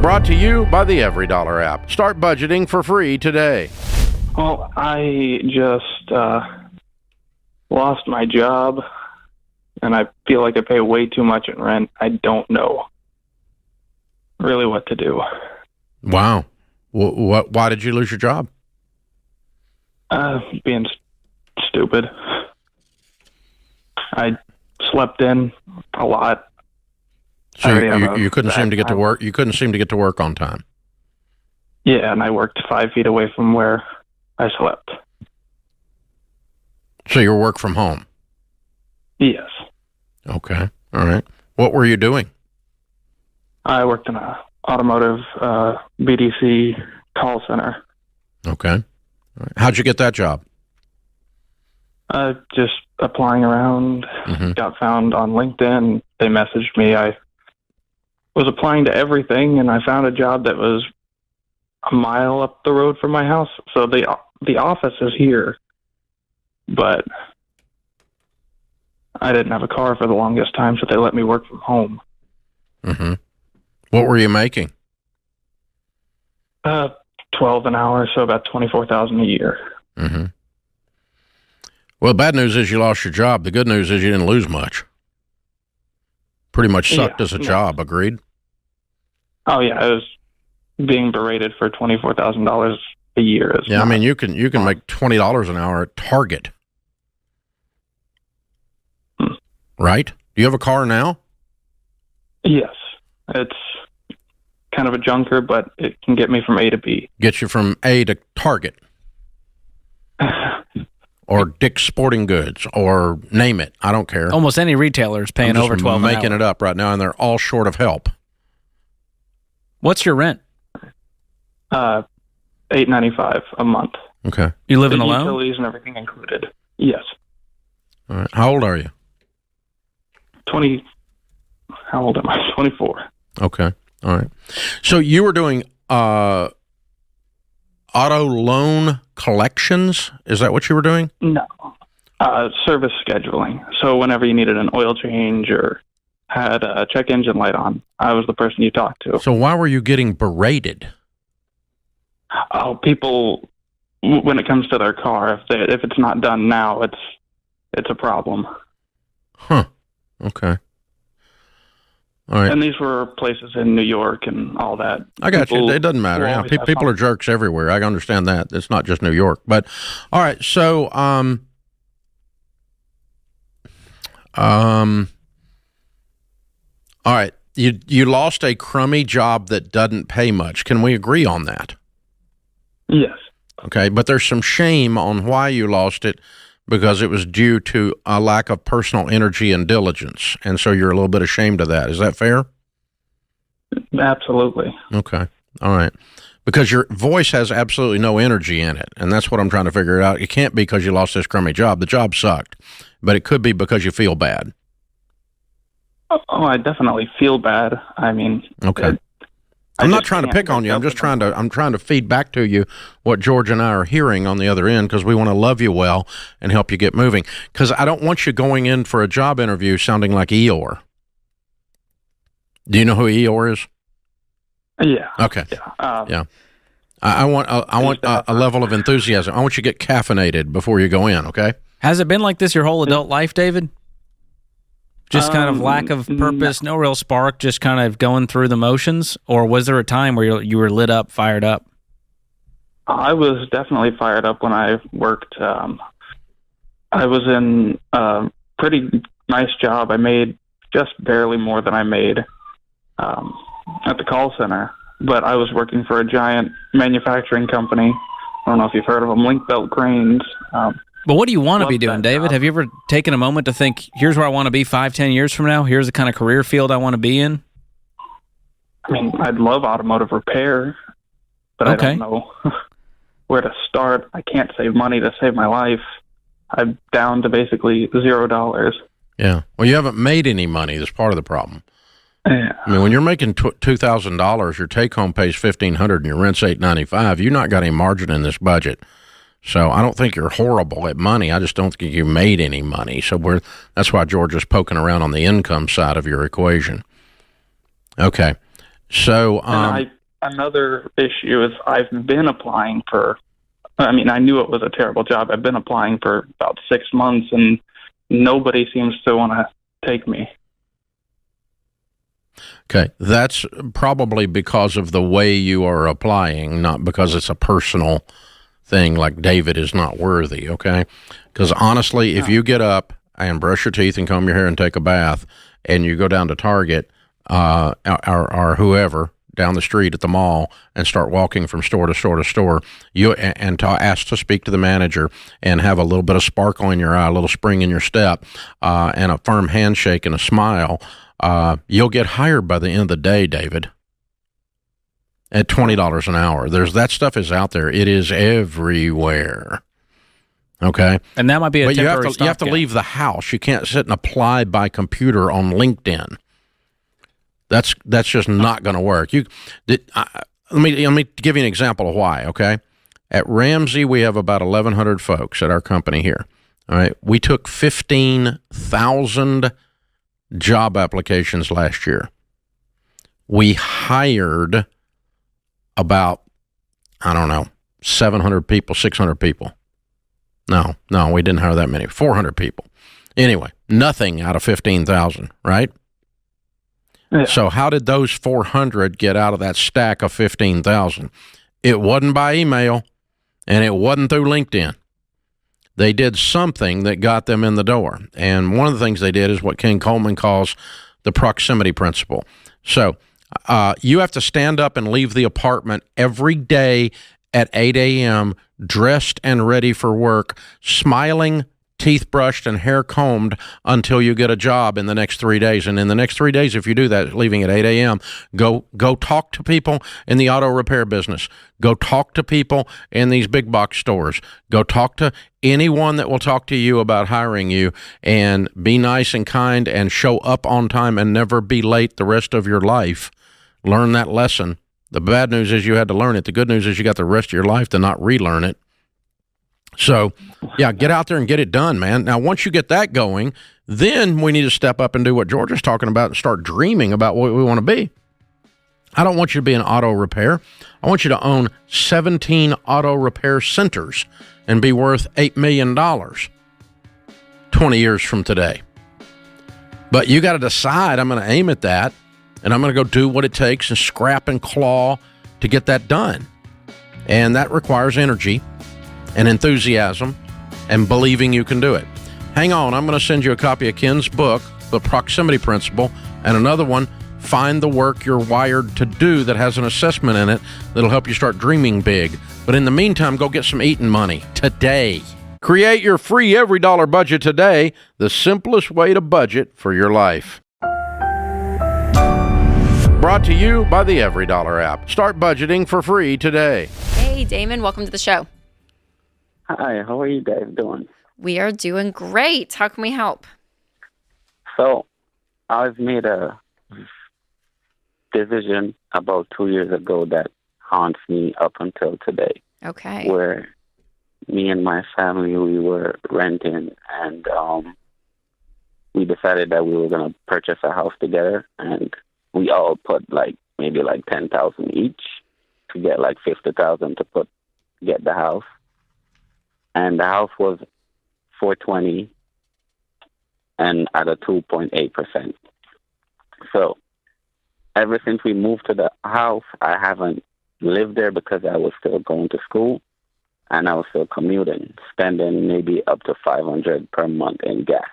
Brought to you by the EveryDollar app. Start budgeting for free today. Well, I just lost my job, and I feel like I pay way too much in rent. I don't know really what to do. Wow. Why did you lose your job? Being stupid. I slept in a lot. So you couldn't seem to get to work. You couldn't seem to get to work on time. Yeah, and I worked 5 feet away from where I slept. So you work from home? Yes. Okay. All right. What were you doing? I worked in a automotive BDC call center. Okay. All right. How'd you get that job? Just applying around. Got found on LinkedIn. They messaged me. I was applying to everything, and I found a job that was a mile up the road from my house. So the office is here, but I didn't have a car for the longest time, so they let me work from home. What were you making? 12 an hour, so about $24,000 a year. Well, the bad news is you lost your job. The good news is you didn't lose much. Pretty much sucked as a job, agreed? Oh, yeah, I was being berated for $24,000 a year. I mean, you can make $20 an hour at Target. Right? Do you have a car now? Yes. It's kind of a junker, but it can get me from A to B. Get you from A to Target. Or Dick's Sporting Goods, or name it. I don't care. Almost any retailer is paying over $12 an hour. I'm making it up right now, and they're all short of help. What's your rent? $8.95 a month. Okay. You living alone? Utilities and everything included. Yes. All right. How old are you? 20. How old am I? 24. Okay. All right. So you were doing auto loan collections? Is that what you were doing? No. Service scheduling. So whenever you needed an oil change or had a check engine light on, I was the person you talked to. So why were you getting berated? Oh, people, when it comes to their car, if it's not done now, it's a problem. Huh. Okay. All right. And these were places in New York and all that. I got you. It doesn't matter. Yeah, people are jerks everywhere. I understand that. It's not just New York. But all right. So, all right. You lost a crummy job that doesn't pay much. Can we agree on that? Yes. Okay. But there's some shame on why you lost it, because it was due to a lack of personal energy and diligence. And so you're a little bit ashamed of that. Is that fair? Absolutely. Okay. All right. Because your voice has absolutely no energy in it. And that's what I'm trying to figure out. It can't be because you lost this crummy job. The job sucked. But it could be because you feel bad. Oh, I definitely feel bad. I mean, okay. I'm not trying to pick on you. I'm trying to feed back to you what George and I are hearing on the other end, because we want to love you well and help you get moving. Because I don't want you going in for a job interview sounding like Eeyore. Do you know who Eeyore is? Yeah. Okay. Yeah. Yeah. I want a level of enthusiasm. I want you to get caffeinated before you go in. Okay. Has it been like this your whole adult life, David? Just kind of lack of purpose, no real spark, just kind of going through the motions? Or was there a time where you were lit up, fired up? I was definitely fired up when I worked. I was in a pretty nice job. I made just barely more than I made at the call center. But I was working for a giant manufacturing company. I don't know if you've heard of them, Link Belt Cranes. But what do you want to be doing, David? Have you ever taken a moment to think, here's where I want to be 5-10 years from now? Here's the kind of career field I want to be in? I mean, I'd love automotive repair, but I don't know where to start. I can't save money to save my life. I'm down to basically $0. Yeah. Well, you haven't made any money. That's part of the problem. Yeah. I mean, when you're making $2,000, your take-home pay is $1,500 and your rent's $895. You've not got any margin in this budget. So I don't think you're horrible at money. I just don't think you made any money. So that's why George is poking around on the income side of your equation. Okay. So, another issue is I've been applying for. I mean, I knew it was a terrible job. I've been applying for about 6 months, and nobody seems to want to take me. okay, that's probably because of the way you are applying, not because it's a personal thing like David is not worthy, okay? Because honestly, if you get up and brush your teeth and comb your hair and take a bath and you go down to Target or whoever down the street at the mall and start walking from store to store to store, ask to speak to the manager and have a little bit of sparkle in your eye, a little spring in your step, and a firm handshake and a smile, you'll get hired by the end of the day, David, at $20 an hour. That stuff is out there. It is everywhere. Okay, and that might be but you have to leave the house. You can't sit and apply by computer on LinkedIn. That's just not going to work. Let me give you an example of why. Okay, at Ramsey we have about 1,100 folks at our company here. All right, we took 15,000 job applications last year. We hired about 700 people, 600 people. No, we didn't hire that many. 400 people. Anyway, nothing out of 15,000, right? Yeah. So how did those 400 get out of that stack of 15,000? It wasn't by email, and it wasn't through LinkedIn. They did something that got them in the door. And one of the things they did is what King Coleman calls the proximity principle. So you have to stand up and leave the apartment every day at 8 a.m., dressed and ready for work, smiling, teeth brushed, and hair combed until you get a job in the next 3 days. And in the next 3 days, if you do that, leaving at 8 a.m., go talk to people in the auto repair business. Go talk to people in these big box stores. Go talk to anyone that will talk to you about hiring you, and be nice and kind and show up on time and never be late the rest of your life. Learn that lesson. The bad news is you had to learn it. The good news is you got the rest of your life to not relearn it. So, yeah, get out there and get it done, man. Now, once you get that going, then we need to step up and do what Georgia's talking about and start dreaming about what we want to be. I don't want you to be an auto repair. I want you to own 17 auto repair centers and be worth $8 million 20 years from today. But you got to decide, I'm going to aim at that, and I'm going to go do what it takes and scrap and claw to get that done. And that requires energy and enthusiasm and believing you can do it. Hang on, I'm going to send you a copy of Ken's book, The Proximity Principle, and another one, Find the Work You're Wired to Do, that has an assessment in it that'll help you start dreaming big. But in the meantime, go get some eating money today. Create your free every dollar budget today, the simplest way to budget for your life. Brought to you by the Every Dollar app. Start budgeting for free today. Hey, Damon, welcome to the show. Hi, how are you guys doing? We are doing great. How can we help? So, I've made a decision about 2 years ago that haunts me up until today. Okay. Where me and my family, we were renting, and we decided that we were going to purchase a house together, and we all put maybe $10,000 each to get $50,000 to get the house. And the house was $420 and at a 2.8%. So ever since we moved to the house, I haven't lived there because I was still going to school and I was still commuting, spending maybe up to $500 per month in gas.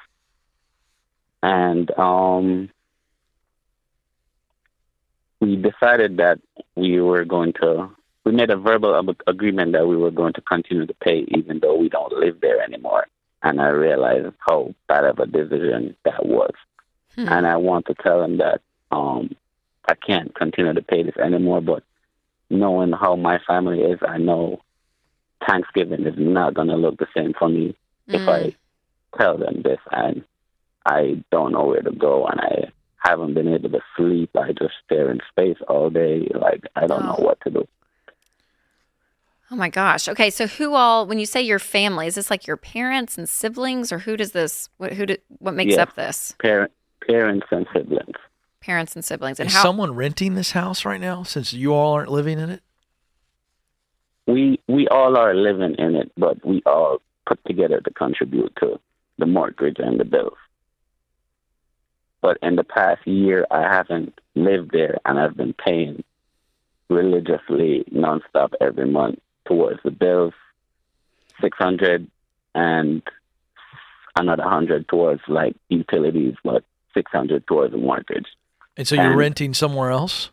And we decided that we made a verbal agreement that we were going to continue to pay even though we don't live there anymore. And I realized how bad of a decision that was. And I want to tell him that I can't continue to pay this anymore, but knowing how my family is, I know Thanksgiving is not going to look the same for me if I tell them this, and I don't know where to go, and I haven't been able to sleep. I just stare in space all day. I don't know what to do. Oh my gosh. Okay, so who all, when you say your family, is this like your parents and siblings, or who does this, what makes up this? Parents and siblings. parents and siblings. And Is how someone renting this house right now since you all aren't living in it? We all are living in it, but we all put together to contribute to the mortgage and the bills. But in the past year, I haven't lived there, and I've been paying religiously nonstop every month towards the bills, $600, and another $100 towards like utilities, but $600 towards the mortgage. And so you're renting somewhere else?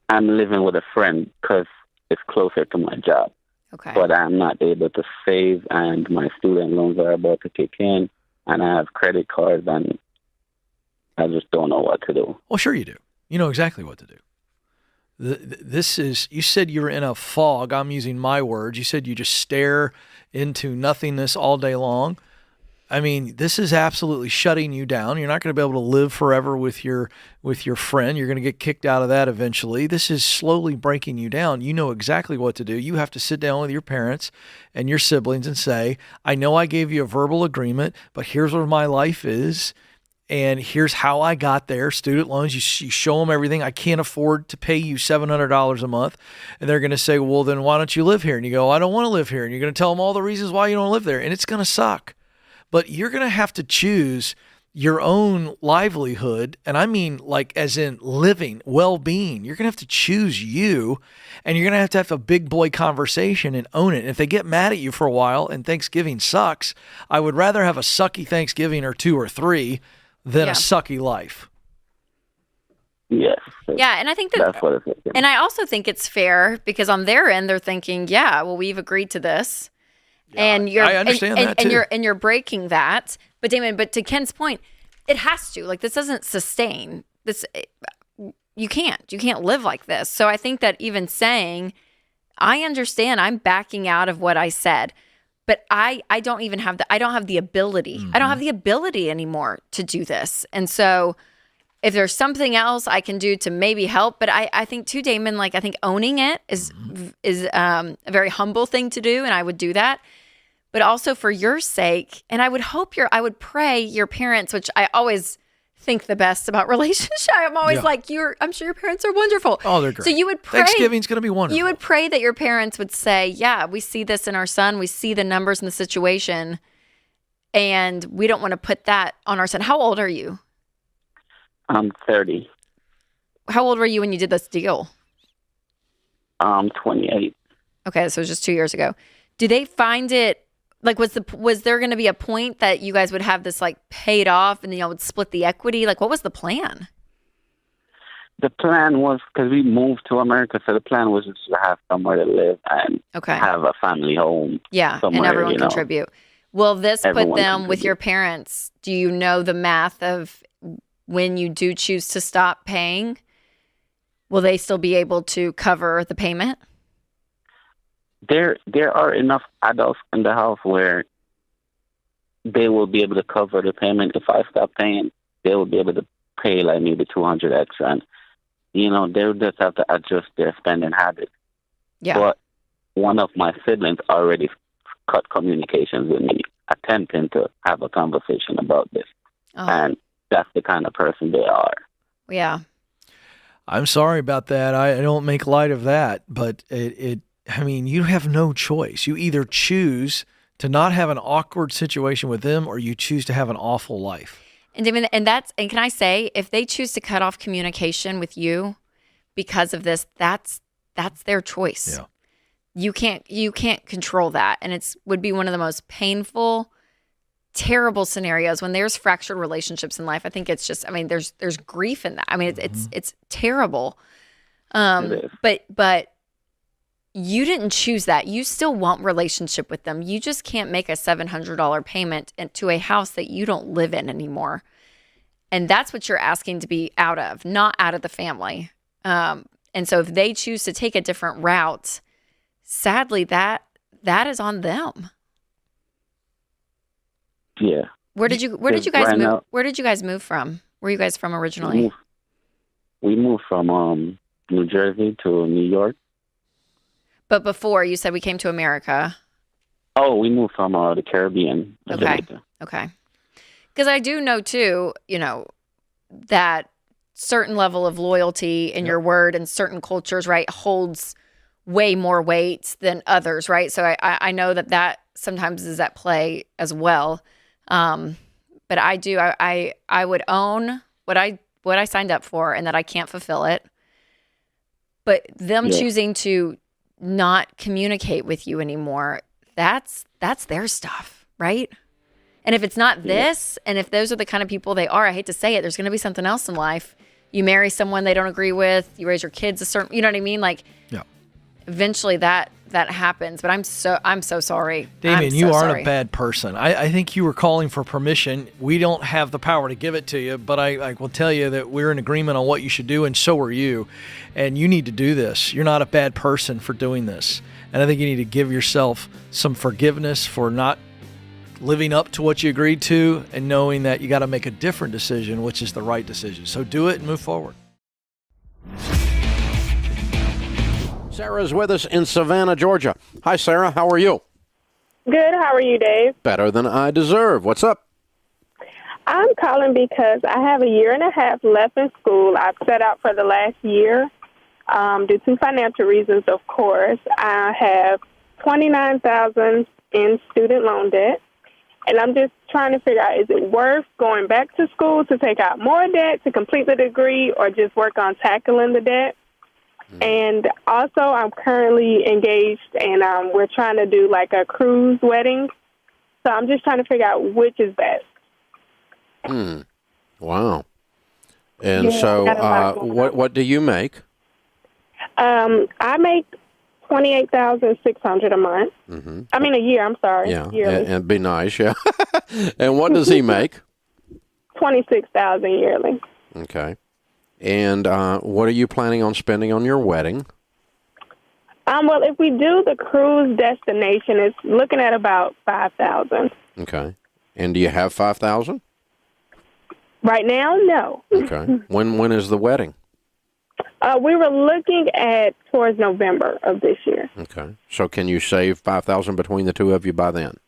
I'm living with a friend because it's closer to my job. Okay. But I'm not able to save, and my student loans are about to kick in, and I have credit cards, and I just don't know what to do. Well, sure you do. You know exactly what to do. This is, you said you were in a fog. I'm using my words. You said you just stare into nothingness all day long. I mean, this is absolutely shutting you down. You're not going to be able to live forever with your friend. You're going to get kicked out of that eventually. This is slowly breaking you down. You know exactly what to do. You have to sit down with your parents and your siblings and say, I know I gave you a verbal agreement, but here's where my life is. And here's how I got there. Student loans, you show them everything. I can't afford to pay you $700 a month. And they're going to say, well, then why don't you live here? And you go, I don't want to live here. And you're going to tell them all the reasons why you don't live there. And it's going to suck. But you're going to have to choose your own livelihood. And I mean, like, as in living, well-being. You're going to have to choose you. And you're going to have a big boy conversation and own it. And if they get mad at you for a while and Thanksgiving sucks, I would rather have a sucky Thanksgiving or 2 or 3 than a sucky life. Yes. Yeah, and I think that's what it's. And I also think it's fair because on their end they're thinking, yeah, well, we've agreed to this, and you're I understand that too. and you're breaking that. But Damon, but to Ken's point, it has to. Like, this doesn't sustain this. You can't live like this. So I think that even saying, I understand, I'm backing out of what I said. But I don't even have I don't have the ability. I don't have the ability anymore to do this. And so if there's something else I can do to maybe help, but I think too, Damon, like, I think owning it is a very humble thing to do. And I would do that. But also for your sake, and I would pray your parents, which I always think the best about relationship. I'm always like, I'm sure your parents are wonderful. Oh, they're great. So you would pray. Thanksgiving's going to be wonderful. You would pray that your parents would say, yeah, we see this in our son. We see the numbers in the situation, and we don't want to put that on our son. How old are you? I'm 30. How old were you when you did this deal? 28. Okay, so it was just 2 years ago. Do they find it, like, was there going to be a point that you guys would have this, like, paid off and then y'all would split the equity? Like, what was the plan? The plan was, because we moved to America, so the plan was just to have somewhere to live and have a family home. Yeah, and everyone contribute. Will this put them with your parents? Do you know the math of when you do choose to stop paying? Will they still be able to cover the payment? There are enough adults in the house where they will be able to cover the payment. If I stop paying, they will be able to pay like maybe $200 extra. And, they'll just have to adjust their spending habits. Yeah. But one of my siblings already cut communications with me, attempting to have a conversation about this. Oh. And that's the kind of person they are. Yeah. I'm sorry about that. I don't make light of that, but I mean, you have no choice. You either choose to not have an awkward situation with them, or you choose to have an awful life. And can I say, if they choose to cut off communication with you because of this, that's their choice. Yeah. You can't control that, and would be one of the most painful, terrible scenarios when there's fractured relationships in life. I think it's just, there's grief in that. It's terrible. But you didn't choose that. You still want relationship with them. You just can't make a $700 payment to a house that you don't live in anymore. And that's what you're asking to be out of, not out of the family. And so if they choose to take a different route, sadly, that is on them. Yeah. Where did you guys move? Where did you guys move from? Where are you guys from originally? We moved from New Jersey to New York. But before, you said we came to America. Oh, we moved from the Caribbean. Okay. Because I do know, too, that certain level of loyalty in your word and certain cultures, right, holds way more weight than others, right? So I know that sometimes is at play as well. But I would own what I signed up for and that I can't fulfill it. But them choosing to not communicate with you anymore, that's their stuff, right? And if it's not this, and if those are the kind of people they are, I hate to say it, there's going to be something else in life. You marry someone they don't agree with, you raise your kids a certain, you know what I mean? Like, eventually that happens. But I'm so sorry. Damien, you aren't a bad person. I think you were calling for permission. We don't have the power to give it to you, but I will tell you that we're in agreement on what you should do, and so are you. And you need to do this. You're not a bad person for doing this. And I think you need to give yourself some forgiveness for not living up to what you agreed to, and knowing that you got to make a different decision, which is the right decision. So do it and move forward. Sarah's with us in Savannah, Georgia. Hi, Sarah. How are you? Good. How are you, Dave? Better than I deserve. What's up? I'm calling because I have a year and a half left in school. I've set out for the last year due to financial reasons, of course. I have $29,000 in student loan debt, and I'm just trying to figure out, is it worth going back to school to take out more debt to complete the degree, or just work on tackling the debt? And also, I'm currently engaged, and we're trying to do like a cruise wedding. So I'm just trying to figure out which is best. Wow. And so what do you make? I make $28,600 a month. Mm-hmm. I mean, a year, I'm sorry. Yeah, yearly. and be nice, yeah. And what does he make? $26,000 yearly. Okay. And what are you planning on spending on your wedding? Well, if we do the cruise destination, it's looking at about $5,000. Okay. And do you have $5,000? Right now, no. Okay. When is the wedding? We were looking at towards November of this year. Okay. So can you save $5,000 between the two of you by then?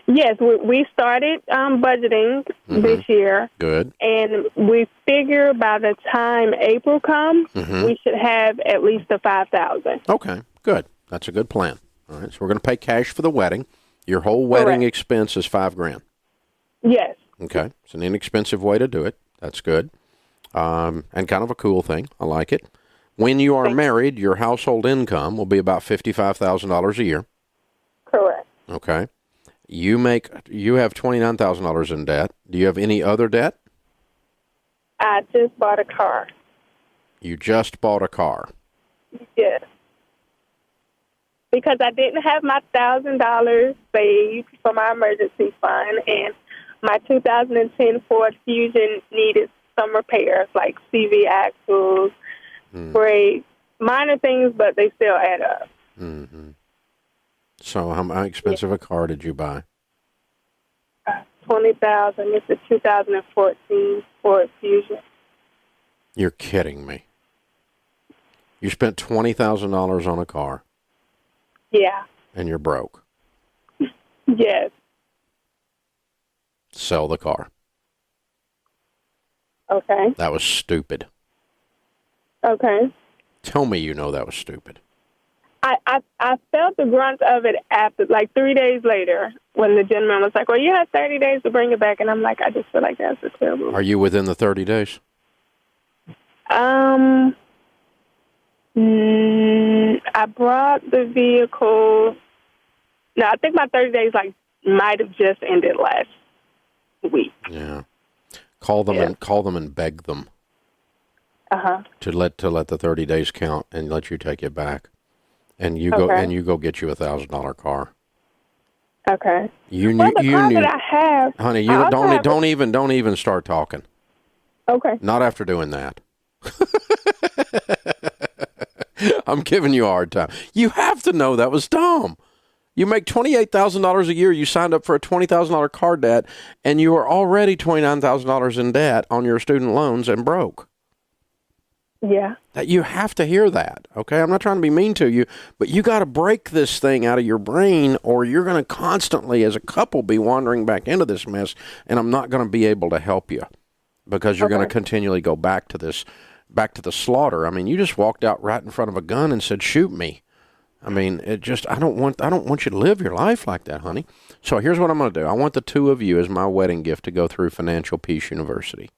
Yes, we started budgeting this year. Good. And we figure by the time April comes, we should have at least the $5,000. Okay, good. That's a good plan. All right, so we're going to pay cash for the wedding. Your whole wedding expense is $5,000. Yes. Okay, it's an inexpensive way to do it. That's good. And kind of a cool thing. I like it. When you are married, your household income will be about $55,000 a year. Correct. Okay. You have $29,000 in debt. Do you have any other debt? I just bought a car. You just bought a car. Yes. Because I didn't have my $1,000 saved for my emergency fund, and my 2010 Ford Fusion needed some repairs, like CV axles, brakes, minor things, but they still add up. Mm-hmm. So how expensive a car did you buy? $20,000. It's a 2014 Ford Fusion. You're kidding me. You spent $20,000 on a car. Yeah. And you're broke. Yes. Sell the car. Okay. That was stupid. Okay. Tell me you know that was stupid. I felt the brunt of it after, like 3 days later, when the gentleman was like, well, you have 30 days to bring it back. And I'm like, I just feel like that's a terrible. Are you within the 30 days? I brought the vehicle. No, I think my 30 days might have just ended last week. Yeah. Call them and beg them. To let the 30 days count and let you take it back. And you go get you $1,000 car. Okay. You car knew, that I have, honey. You don't even start talking. Okay. Not after doing that. I'm giving you a hard time. You have to know that was dumb. You make $28,000 a year. You signed up for a $20,000 car debt, and you are already $29,000 in debt on your student loans and broke. Yeah. That you have to hear that, okay? I'm not trying to be mean to you, but you got to break this thing out of your brain, or you're going to constantly, as a couple, be wandering back into this mess, and I'm not going to be able to help you. because you're going to continually go back to the slaughter. I mean, you just walked out right in front of a gun and said, "Shoot me." I mean, I don't want you to live your life like that, honey. So here's what I'm going to do. I want the two of you as my wedding gift to go through Financial Peace University.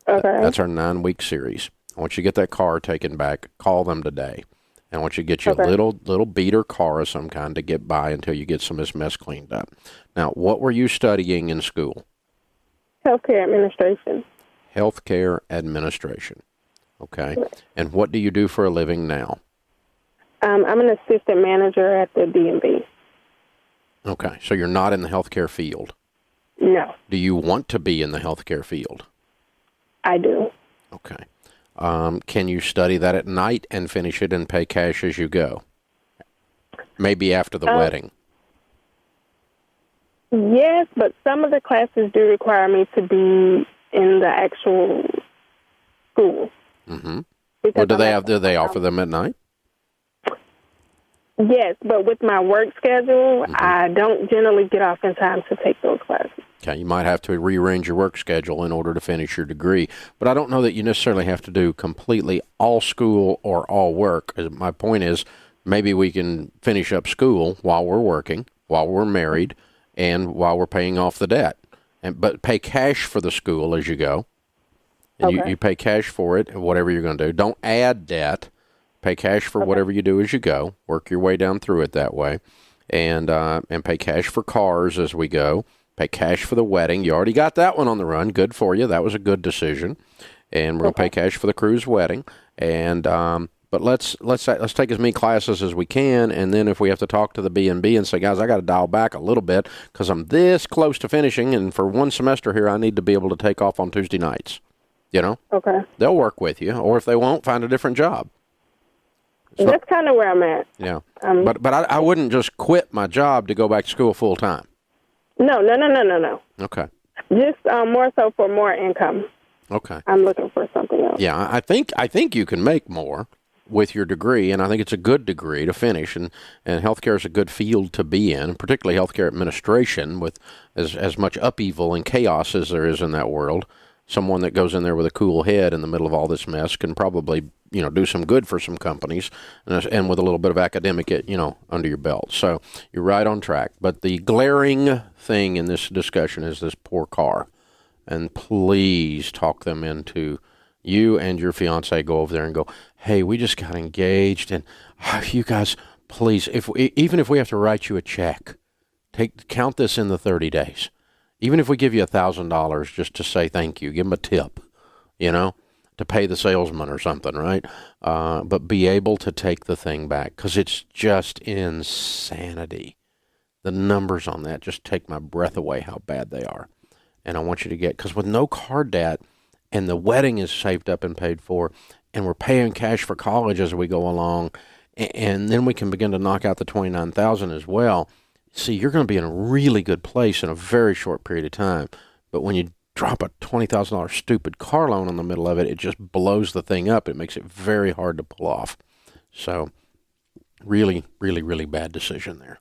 Okay. That's our 9-week series. I want you to get that car taken back. Call them today. And I want you to get you a little beater car of some kind to get by until you get some of this mess cleaned up. Now, what were you studying in school? Healthcare administration. Healthcare administration. Okay. And what do you do for a living now? I'm an assistant manager at the D&B. Okay. So you're not in the healthcare field? No. Do you want to be in the healthcare field? I do. Okay. Can you study that at night and finish it and pay cash as you go? Maybe after the wedding. Yes, but some of the classes do require me to be in the actual school. Mm-hmm. Well, do they offer them at night? Yes, but with my work schedule, I don't generally get off in time to take those classes. Okay, you might have to rearrange your work schedule in order to finish your degree. But I don't know that you necessarily have to do completely all school or all work. My point is, maybe we can finish up school while we're working, while we're married, and while we're paying off the debt. But pay cash for the school as you go. And you pay cash for it, whatever you're going to do. Don't add debt. Pay cash for whatever you do as you go. Work your way down through it that way. And pay cash for cars as we go. Pay cash for the wedding. You already got that one on the run. Good for you. That was a good decision. And we're going to pay cash for the crew's wedding. And but let's take as many classes as we can. And then if we have to talk to the B&B and say, guys, I got to dial back a little bit because I'm this close to finishing. And for one semester here, I need to be able to take off on Tuesday nights. You know? Okay. They'll work with you. Or if they won't, find a different job. So, that's kind of where I'm at. Yeah. But I wouldn't just quit my job to go back to school full time. No. Okay. Just more so for more income. Okay. I'm looking for something else. Yeah, I think you can make more with your degree, and I think it's a good degree to finish, and healthcare is a good field to be in, particularly healthcare administration with as much upheaval and chaos as there is in that world. Someone that goes in there with a cool head in the middle of all this mess can probably, do some good for some companies and with a little bit of academic, under your belt. So you're right on track. But the glaring thing in this discussion is this poor car. And please talk them into you and your fiance go over there and go, hey, we just got engaged. And you guys, please, even if we have to write you a check, count this in the 30 days. Even if we give you $1,000 just to say thank you, give them a tip, to pay the salesman or something, right? But be able to take the thing back because it's just insanity. The numbers on that just take my breath away how bad they are. And I want you to because with no car debt and the wedding is saved up and paid for and we're paying cash for college as we go along and then we can begin to knock out the $29,000 as well. See, you're going to be in a really good place in a very short period of time. But when you drop a $20,000 stupid car loan in the middle of it, it just blows the thing up. It makes it very hard to pull off. So really, really, really bad decision there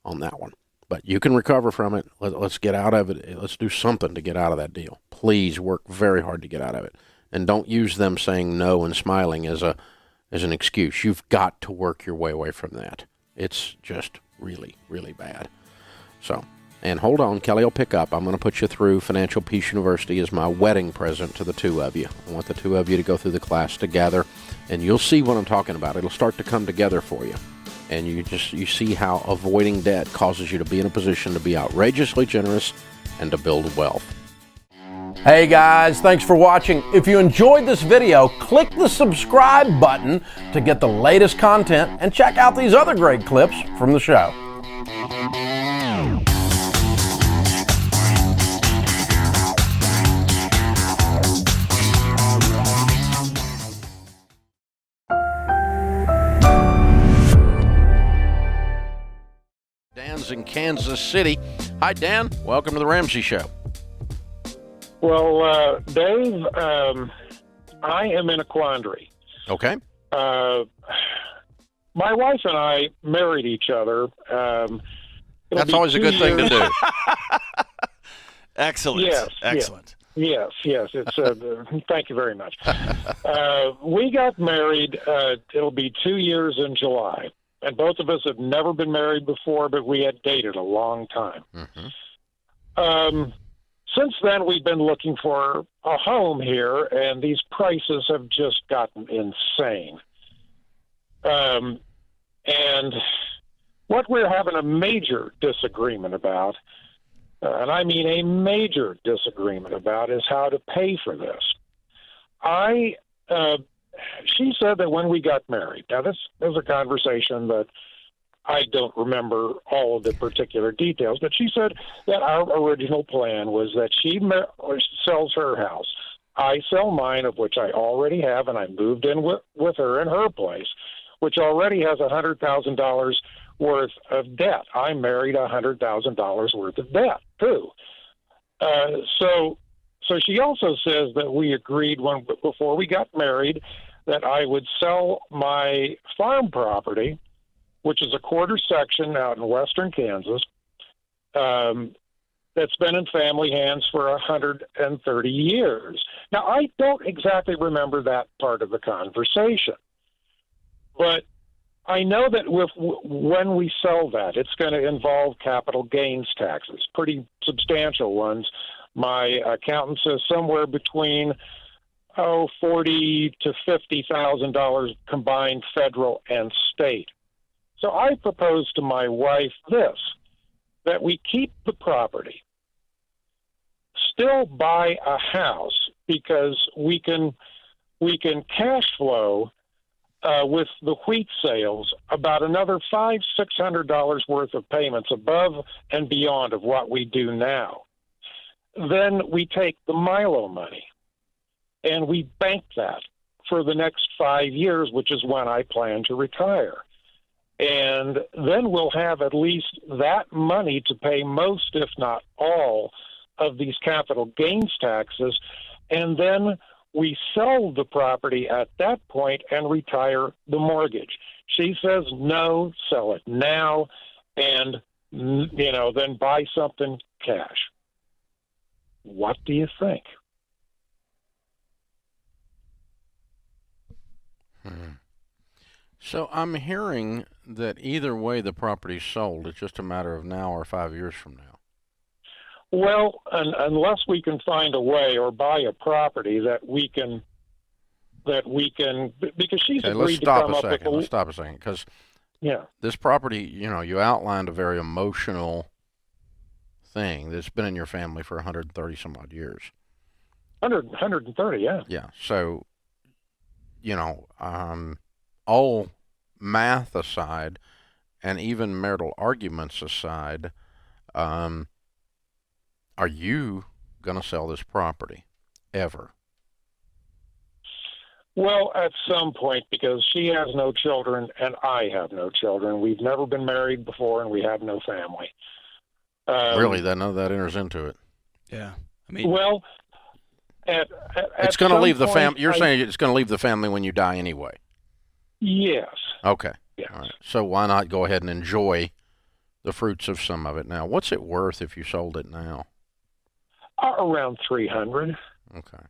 on that one. But you can recover from it. Let's get out of it. Let's do something to get out of that deal. Please work very hard to get out of it. And don't use them saying no and smiling as an excuse. You've got to work your way away from that. It's just really, really bad. So, and hold on, Kelly will pick up. I'm going to put you through Financial Peace University as my wedding present to the two of you. I want the two of you to go through the class together, and you'll see what I'm talking about. It'll start to come together for you. And you see how avoiding debt causes you to be in a position to be outrageously generous and to build wealth. Hey guys, thanks for watching. If you enjoyed this video, click the subscribe button to get the latest content and check out these other great clips from the show. Dan's in Kansas City. Hi, Dan. Welcome to the Ramsey Show. Well, Dave, I am in a quandary. Okay. My wife and I married each other. That's always a good thing to do. Excellent. Yes, Excellent. Yes. It's thank you very much. We got married. It'll be 2 years in July, and both of us have never been married before, but we had dated a long time. Since then, we've been looking for a home here, and these prices have just gotten insane. And what we're having a major disagreement about, and I mean a major disagreement about, is how to pay for this. She said that when we got married, now this is a conversation that I don't remember all of the particular details, but she said that our original plan was that she sells her house. I sell mine, of which I already have, and I moved in with her in her place, which already has $100,000 worth of debt. I married $100,000 worth of debt, too. So she also says that we agreed before we got married that I would sell my farm property, which is a quarter section out in western Kansas, that's been in family hands for 130 years. Now, I don't exactly remember that part of the conversation, but I know that when we sell that, it's going to involve capital gains taxes, pretty substantial ones. My accountant says somewhere between $40,000 to $50,000 combined, federal and state. So I proposed to my wife that we keep the property, still buy a house, because we can cash flow with the wheat sales about another $500-600 worth of payments above and beyond of what we do now. Then we take the Milo money and we bank that for the next 5 years, which is when I plan to retire. And then we'll have at least that money to pay most, if not all, of these capital gains taxes. And then we sell the property at that point and retire the mortgage. She says, no, sell it now and, then buy something cash. What do you think? So I'm hearing that either way the property's sold, it's just a matter of now or 5 years from now. Well, unless we can find a way or buy a property that we can, because she's agreed to come up with Let's stop a second, because this property, you outlined a very emotional thing that's been in your family for 130 some odd years. 130, yeah. Yeah, so, all math aside, and even marital arguments aside, are you going to sell this property ever? Well, at some point, because she has no children and I have no children. We've never been married before and we have no family. Really? None of that enters into it? Yeah. I mean, well, it's going to leave the family. You're saying it's going to leave the family when you die anyway? Yes. Okay. Yes. All right. So why not go ahead and enjoy the fruits of some of it now? What's it worth if you sold it now? Around $300,000. Okay.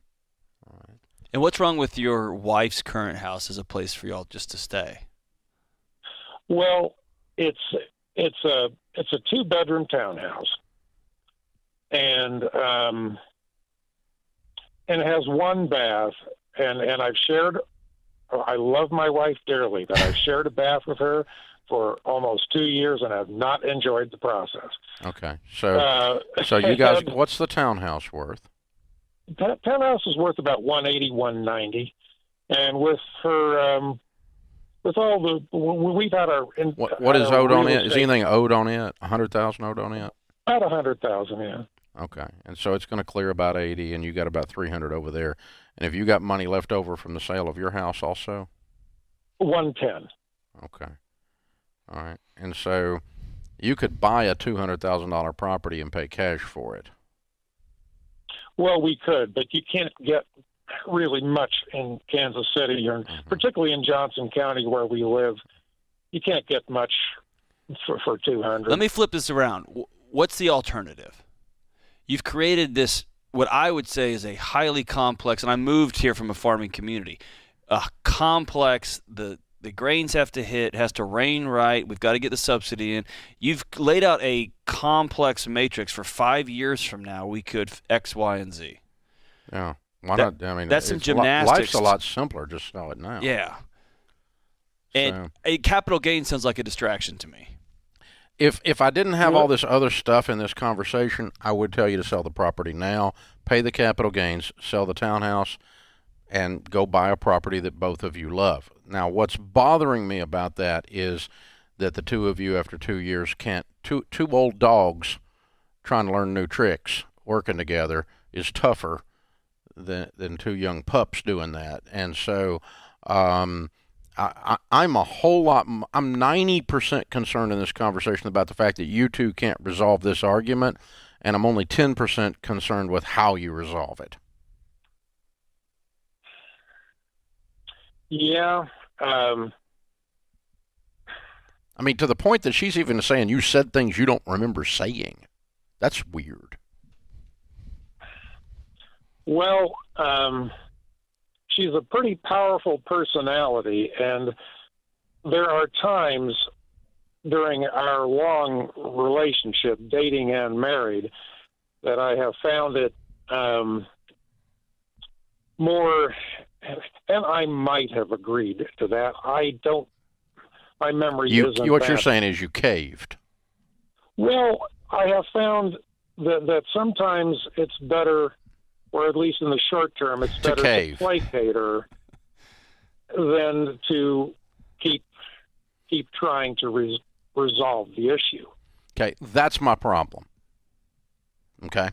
All right. And what's wrong with your wife's current house as a place for y'all just to stay? Well, it's a 2-bedroom townhouse, and it has 1 bath, and I've shared. I love my wife dearly, but I've shared a bath with her for almost 2 years and have not enjoyed the process. Okay. So you guys, what's the townhouse worth? The townhouse is worth about $180,000, $190,000. And with her, with all the, we've had our... What is owed on it? Is anything owed on it? $100,000 owed on it? About $100,000, yeah. Okay. And so it's going to clear about 80, and you got about 300 over there. And have you got money left over from the sale of your house also? 110. Okay. All right. And so you could buy a $200,000 property and pay cash for it. Well, we could, but you can't get really much in Kansas City, or particularly in Johnson County where we live. You can't get much for 200. Let me flip this around. What's the alternative? You've created this what I would say is a highly complex, and I moved here from a farming community, a complex, the grains have to hit, it has to rain right, we've got to get the subsidy in. You've laid out a complex matrix for 5 years from now, we could X, Y, and Z. Yeah. Why not? I mean, that's some gymnastics. Life's a lot simpler. Just know it now. Yeah. And a capital gain sounds like a distraction to me. If I didn't have all this other stuff in this conversation, I would tell you to sell the property now, pay the capital gains, sell the townhouse, and go buy a property that both of you love. Now, what's bothering me about that is that the two of you, after 2 years, can't. Two old dogs trying to learn new tricks, working together, is tougher than two young pups doing that. And so I'm a whole lot, I'm 90% concerned in this conversation about the fact that you two can't resolve this argument, and I'm only 10% concerned with how you resolve it. Yeah. I mean, to the point that she's even saying you said things you don't remember saying. That's weird. Well, she's a pretty powerful personality, and there are times during our long relationship, dating and married, that I have found it more, and I might have agreed to that. My memory isn't what that. You're saying is you caved. Well, I have found that sometimes it's better, or at least in the short term, it's better to placate her than to keep trying to resolve the issue. Okay, that's my problem. Okay,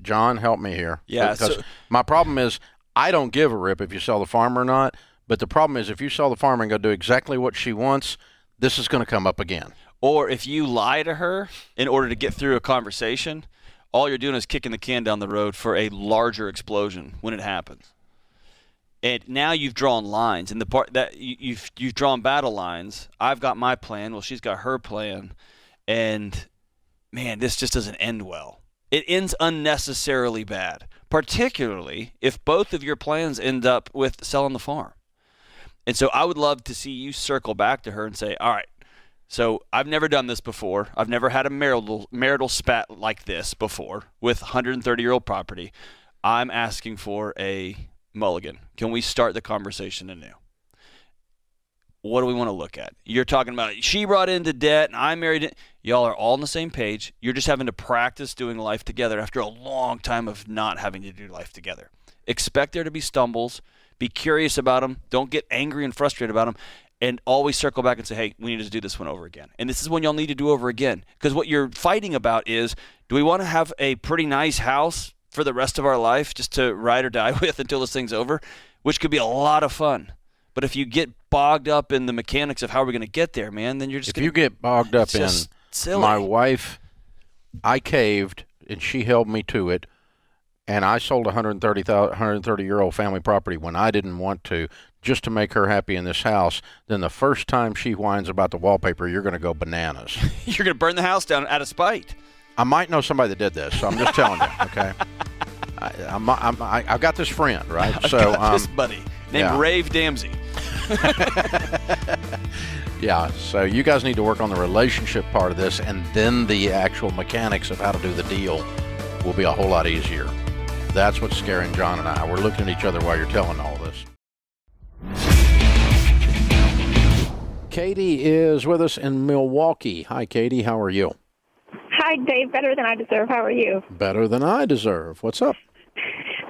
John, help me here. Yeah, because my problem is I don't give a rip if you sell the farm or not. But the problem is if you sell the farm and go do exactly what she wants, this is going to come up again. Or if you lie to her in order to get through a conversation, all you're doing is kicking the can down the road for a larger explosion when it happens. And now you've drawn lines, and the part that you've drawn battle lines. I've got my plan. Well, she's got her plan, and man, this just doesn't end well. It ends unnecessarily bad, particularly if both of your plans end up with selling the farm. And so I would love to see you circle back to her and say, all right, so I've never done this before. I've never had a marital spat like this before with 130-year-old property. I'm asking for a mulligan. Can we start the conversation anew? What do we want to look at? You're talking about she brought into debt and I married it. Y'all are all on the same page. You're just having to practice doing life together after a long time of not having to do life together. Expect there to be stumbles. Be curious about them. Don't get angry and frustrated about them. And always circle back and say, hey, we need to do this one over again. And this is when y'all need to do over again. Because what you're fighting about is, do we want to have a pretty nice house for the rest of our life just to ride or die with until this thing's over? Which could be a lot of fun. But if you get bogged up in the mechanics of how we're going to get there, man, then you're just you get bogged up in silly. My wife, I caved, and she held me to it. And I sold a 130-year-old family property when I didn't want to, just to make her happy in this house. Then the first time she whines about the wallpaper, you're going to go bananas. You're going to burn the house down out of spite. I might know somebody that did this, so I'm just telling you, okay? I've got this friend, right? I've got this buddy named Dave Ramsey. Yeah, so you guys need to work on the relationship part of this, and then the actual mechanics of how to do the deal will be a whole lot easier. That's what's scaring John and I. We're looking at each other while you're telling all this. Katie is with us in Milwaukee. Hi, Katie. How are you? Hi, Dave. Better than I deserve. How are you? Better than I deserve. What's up?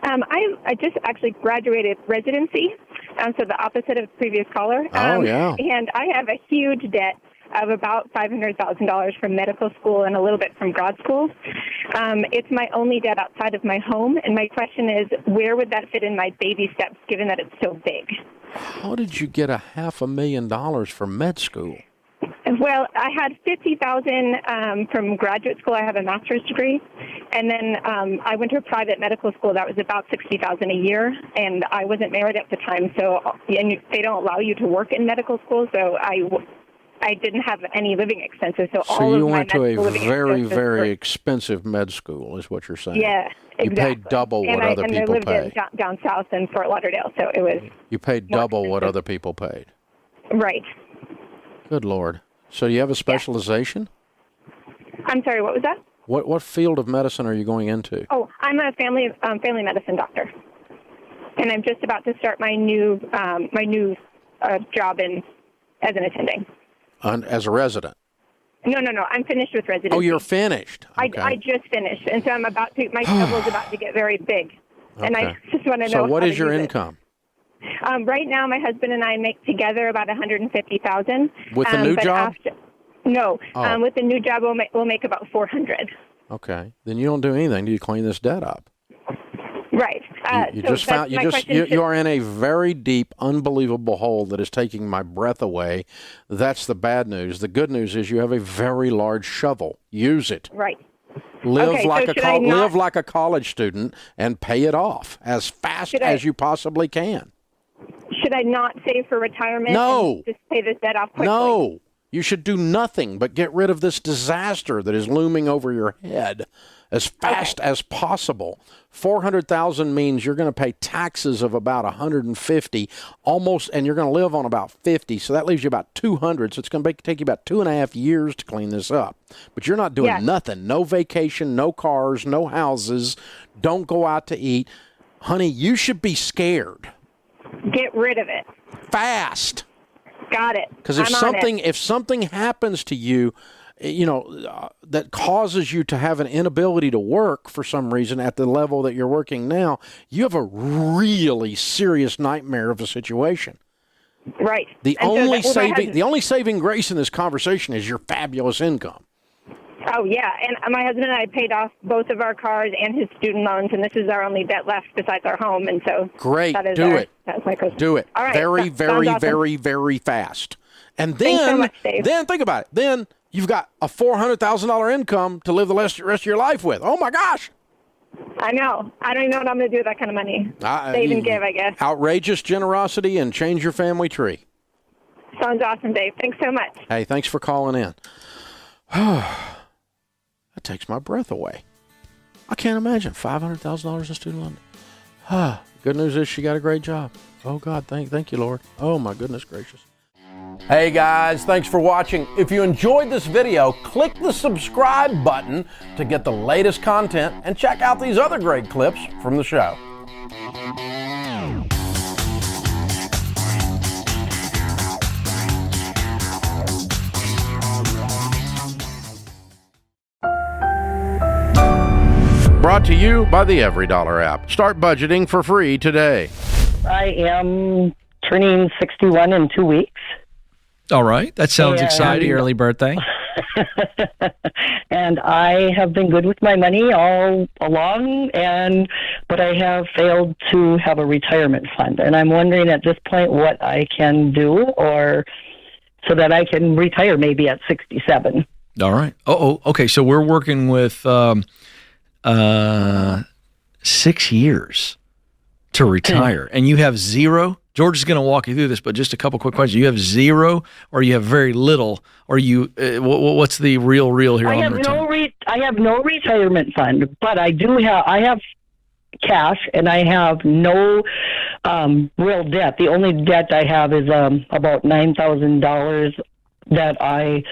I just actually graduated residency, so the opposite of the previous caller. Yeah. And I have a huge debt of about $500,000 from medical school and a little bit from grad school. It's my only debt outside of my home, and my question is, where would that fit in my baby steps, given that it's so big? How did you get $500,000 for med school? Well, I had $50,000 from graduate school. I have a master's degree, and then I went to a private medical school that was about $60,000 a year, and I wasn't married at the time, so and they don't allow you to work in medical school. So I didn't have any living expenses, so all So of you my went to a medical living very, expenses very were- expensive med school, is what you're saying. Yeah, exactly. You paid double what other and people I lived pay. down south in Fort Lauderdale, so it was You paid more double what expensive. other people paid. Right. Good Lord. So do you have a specialization? I'm sorry, what was that? What field of medicine are you going into? Oh, I'm a family medicine doctor, and I'm just about to start my new job as an attending. As a resident? No. I'm finished with residency. Oh, you're finished. Okay. I just finished, and so I'm about to. My schedule is about to get very big, and I Okay. just want to know. So what how is to your use it. income? Right now, my husband and I make together about $150,000. With the new but job? No. Oh. With the new job, we'll make about $400. Okay. Then you don't do anything. Do you clean this debt up? Right. You so just found that's my question. you are in a very deep, unbelievable hole that is taking my breath away. That's the bad news. The good news is you have a very large shovel. Use it. Right. Live Okay, like so a should I not- live like a college student and pay it off as fast as you possibly can. Should I not save for retirement? No. And just pay this debt off quickly? No. You should do nothing but get rid of this disaster that is looming over your head as fast as possible. 400,000 means you're going to pay taxes of about 150 almost, and you're going to live on about 50. So that leaves you about 200. So it's going to take you about 2.5 years to clean this up. But you're not doing nothing. No vacation, no cars, no houses. Don't go out to eat. Honey, you should be scared. Get rid of it. Fast. Got it. Because I'm on it. if something happens to you, that causes you to have an inability to work for some reason at the level that you're working now, you have a really serious nightmare of a situation. Right. The And so only that- well, the only saving grace in this conversation is your fabulous income. Oh, yeah. And my husband and I paid off both of our cars and his student loans, and this is our only debt left besides our home. And so Great. that is Do it. That's my question. Do it. All right. Very, Sounds very, awesome. very, very fast. And Thanks so then, much, Dave. then think about it. Then you've got a $400,000 income to live the rest of your life with. Oh my gosh! I know. I don't even know what I'm going to do with that kind of money. Save and give, I guess. Outrageous generosity and change your family tree. Sounds awesome, Dave. Thanks so much. Hey, thanks for calling in. That takes my breath away. I can't imagine $500,000 in student loan. Good news is she got a great job. Oh God, thank you, Lord. Oh my goodness gracious. Hey guys, thanks for watching. If you enjoyed this video, click the subscribe button to get the latest content and check out these other great clips from the show. Brought to you by the EveryDollar app. Start budgeting for free today. I am turning 61 in 2 weeks. All right. That sounds Yeah. exciting. Happy early birthday. And I have been good with my money all along, but I have failed to have a retirement fund. And I'm wondering at this point what I can do or so that I can retire maybe at 67. All right. Okay. So we're working with 6 years to retire, and you have zero. George is going to walk you through this, but just a couple quick questions. You have zero, or you have very little, or you? What's the real here? I on have retirement? I have no retirement fund, but I have cash, and I have no real debt. The only debt I have is about $9,000 that I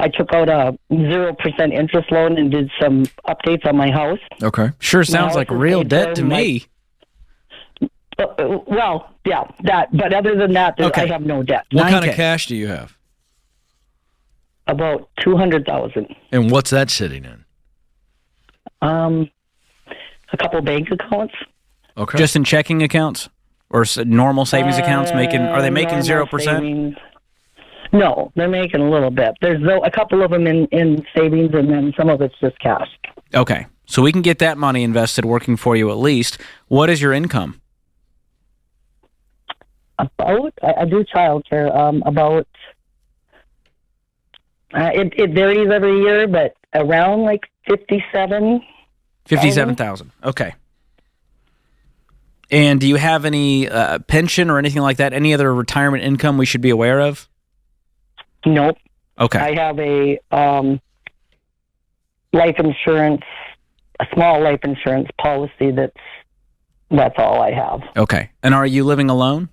took out a 0% interest loan and did some updates on my house. Okay. Sure sounds like real debt to me. Well, yeah, that. But other than that, Okay. I have no debt. What kind of 9K. cash do you have? About $200,000. And what's that sitting in? A couple bank accounts. Okay. Just in checking accounts or normal savings accounts? Are they making Normal 0%? savings. No, they're making a little bit. There's a couple of them in savings, and then some of it's just cash. Okay. So we can get that money invested working for you at least. What is your income? I do childcare. It varies every year, but around like 57. 57,000. Okay. And do you have any pension or anything like that? Any other retirement income we should be aware of? Nope. Okay. I have a life insurance, a small life insurance policy. That's all I have. Okay. And are you living alone?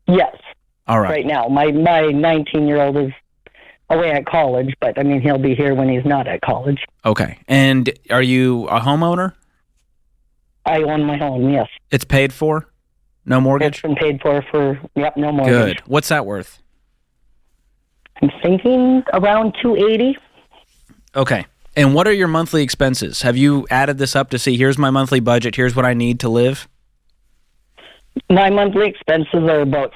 Yes. All right. Right now, my 19-year-old is away at college, but I mean he'll be here when he's not at college. Okay. And are you a homeowner? I own my home. Yes. It's paid for? No mortgage? It's been paid for no mortgage. Good. What's that worth? I'm thinking around $280. Okay. And what are your monthly expenses? Have you added this up to see, here's my monthly budget, here's what I need to live? My monthly expenses are about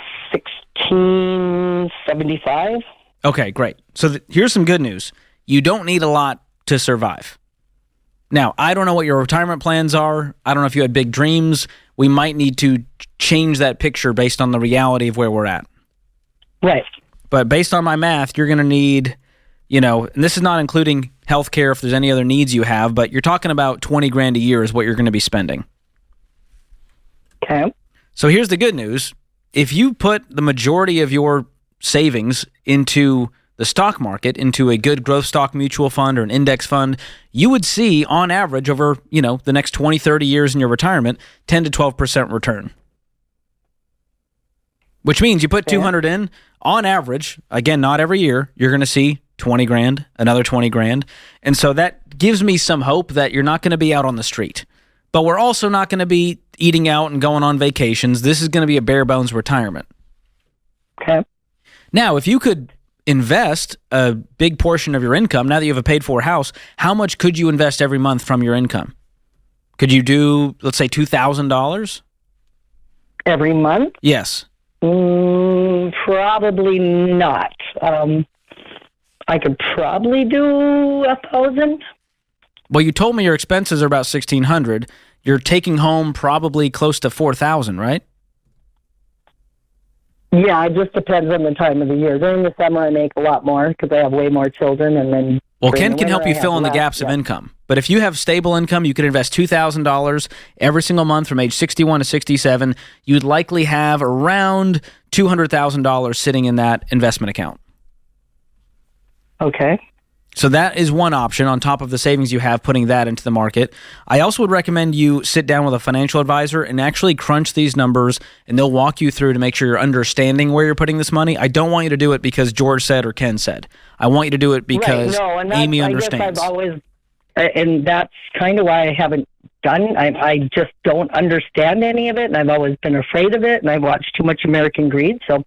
$1,675. Okay, great. So here's some good news. You don't need a lot to survive. Now, I don't know what your retirement plans are. I don't know if you had big dreams. We might need to change that picture based on the reality of where we're at. Right. But based on my math, you're going to need, and this is not including health care if there's any other needs you have, but you're talking about $20,000 a year is what you're going to be spending. Okay. So here's the good news. If you put the majority of your savings into the stock market, into a good growth stock mutual fund or an index fund, you would see on average over, the next 20, 30 years in your retirement, 10 to 12% return. Which means you put $200 in, on average, again, not every year, you're going to see $20,000, another $20,000. And so that gives me some hope that you're not going to be out on the street. But we're also not going to be eating out and going on vacations. This is going to be a bare bones retirement. Okay. Now, if you could invest a big portion of your income, now that you have a paid-for house, how much could you invest every month from your income? Could you do, let's say, $2,000? Every month? Yes. Probably not. I could probably do $1,000. Well, you told me your expenses are about $1,600. You're taking home probably close to $4,000, right? Yeah, it just depends on the time of the year. During the summer, I make a lot more because I have way more children, and then Ken can help you fill in the gaps of income. But if you have stable income, you could invest $2,000 every single month from age 61 to 67. You'd likely have around $200,000 sitting in that investment account. Okay. So that is one option on top of the savings you have, putting that into the market. I also would recommend you sit down with a financial advisor and actually crunch these numbers, and they'll walk you through to make sure you're understanding where you're putting this money. I don't want you to do it because George said or Ken said. I want you to do it because Amy understands. I guess I've always, and that's kind of why I haven't done. I just don't understand any of it, and I've always been afraid of it, and I've watched too much American Greed. So,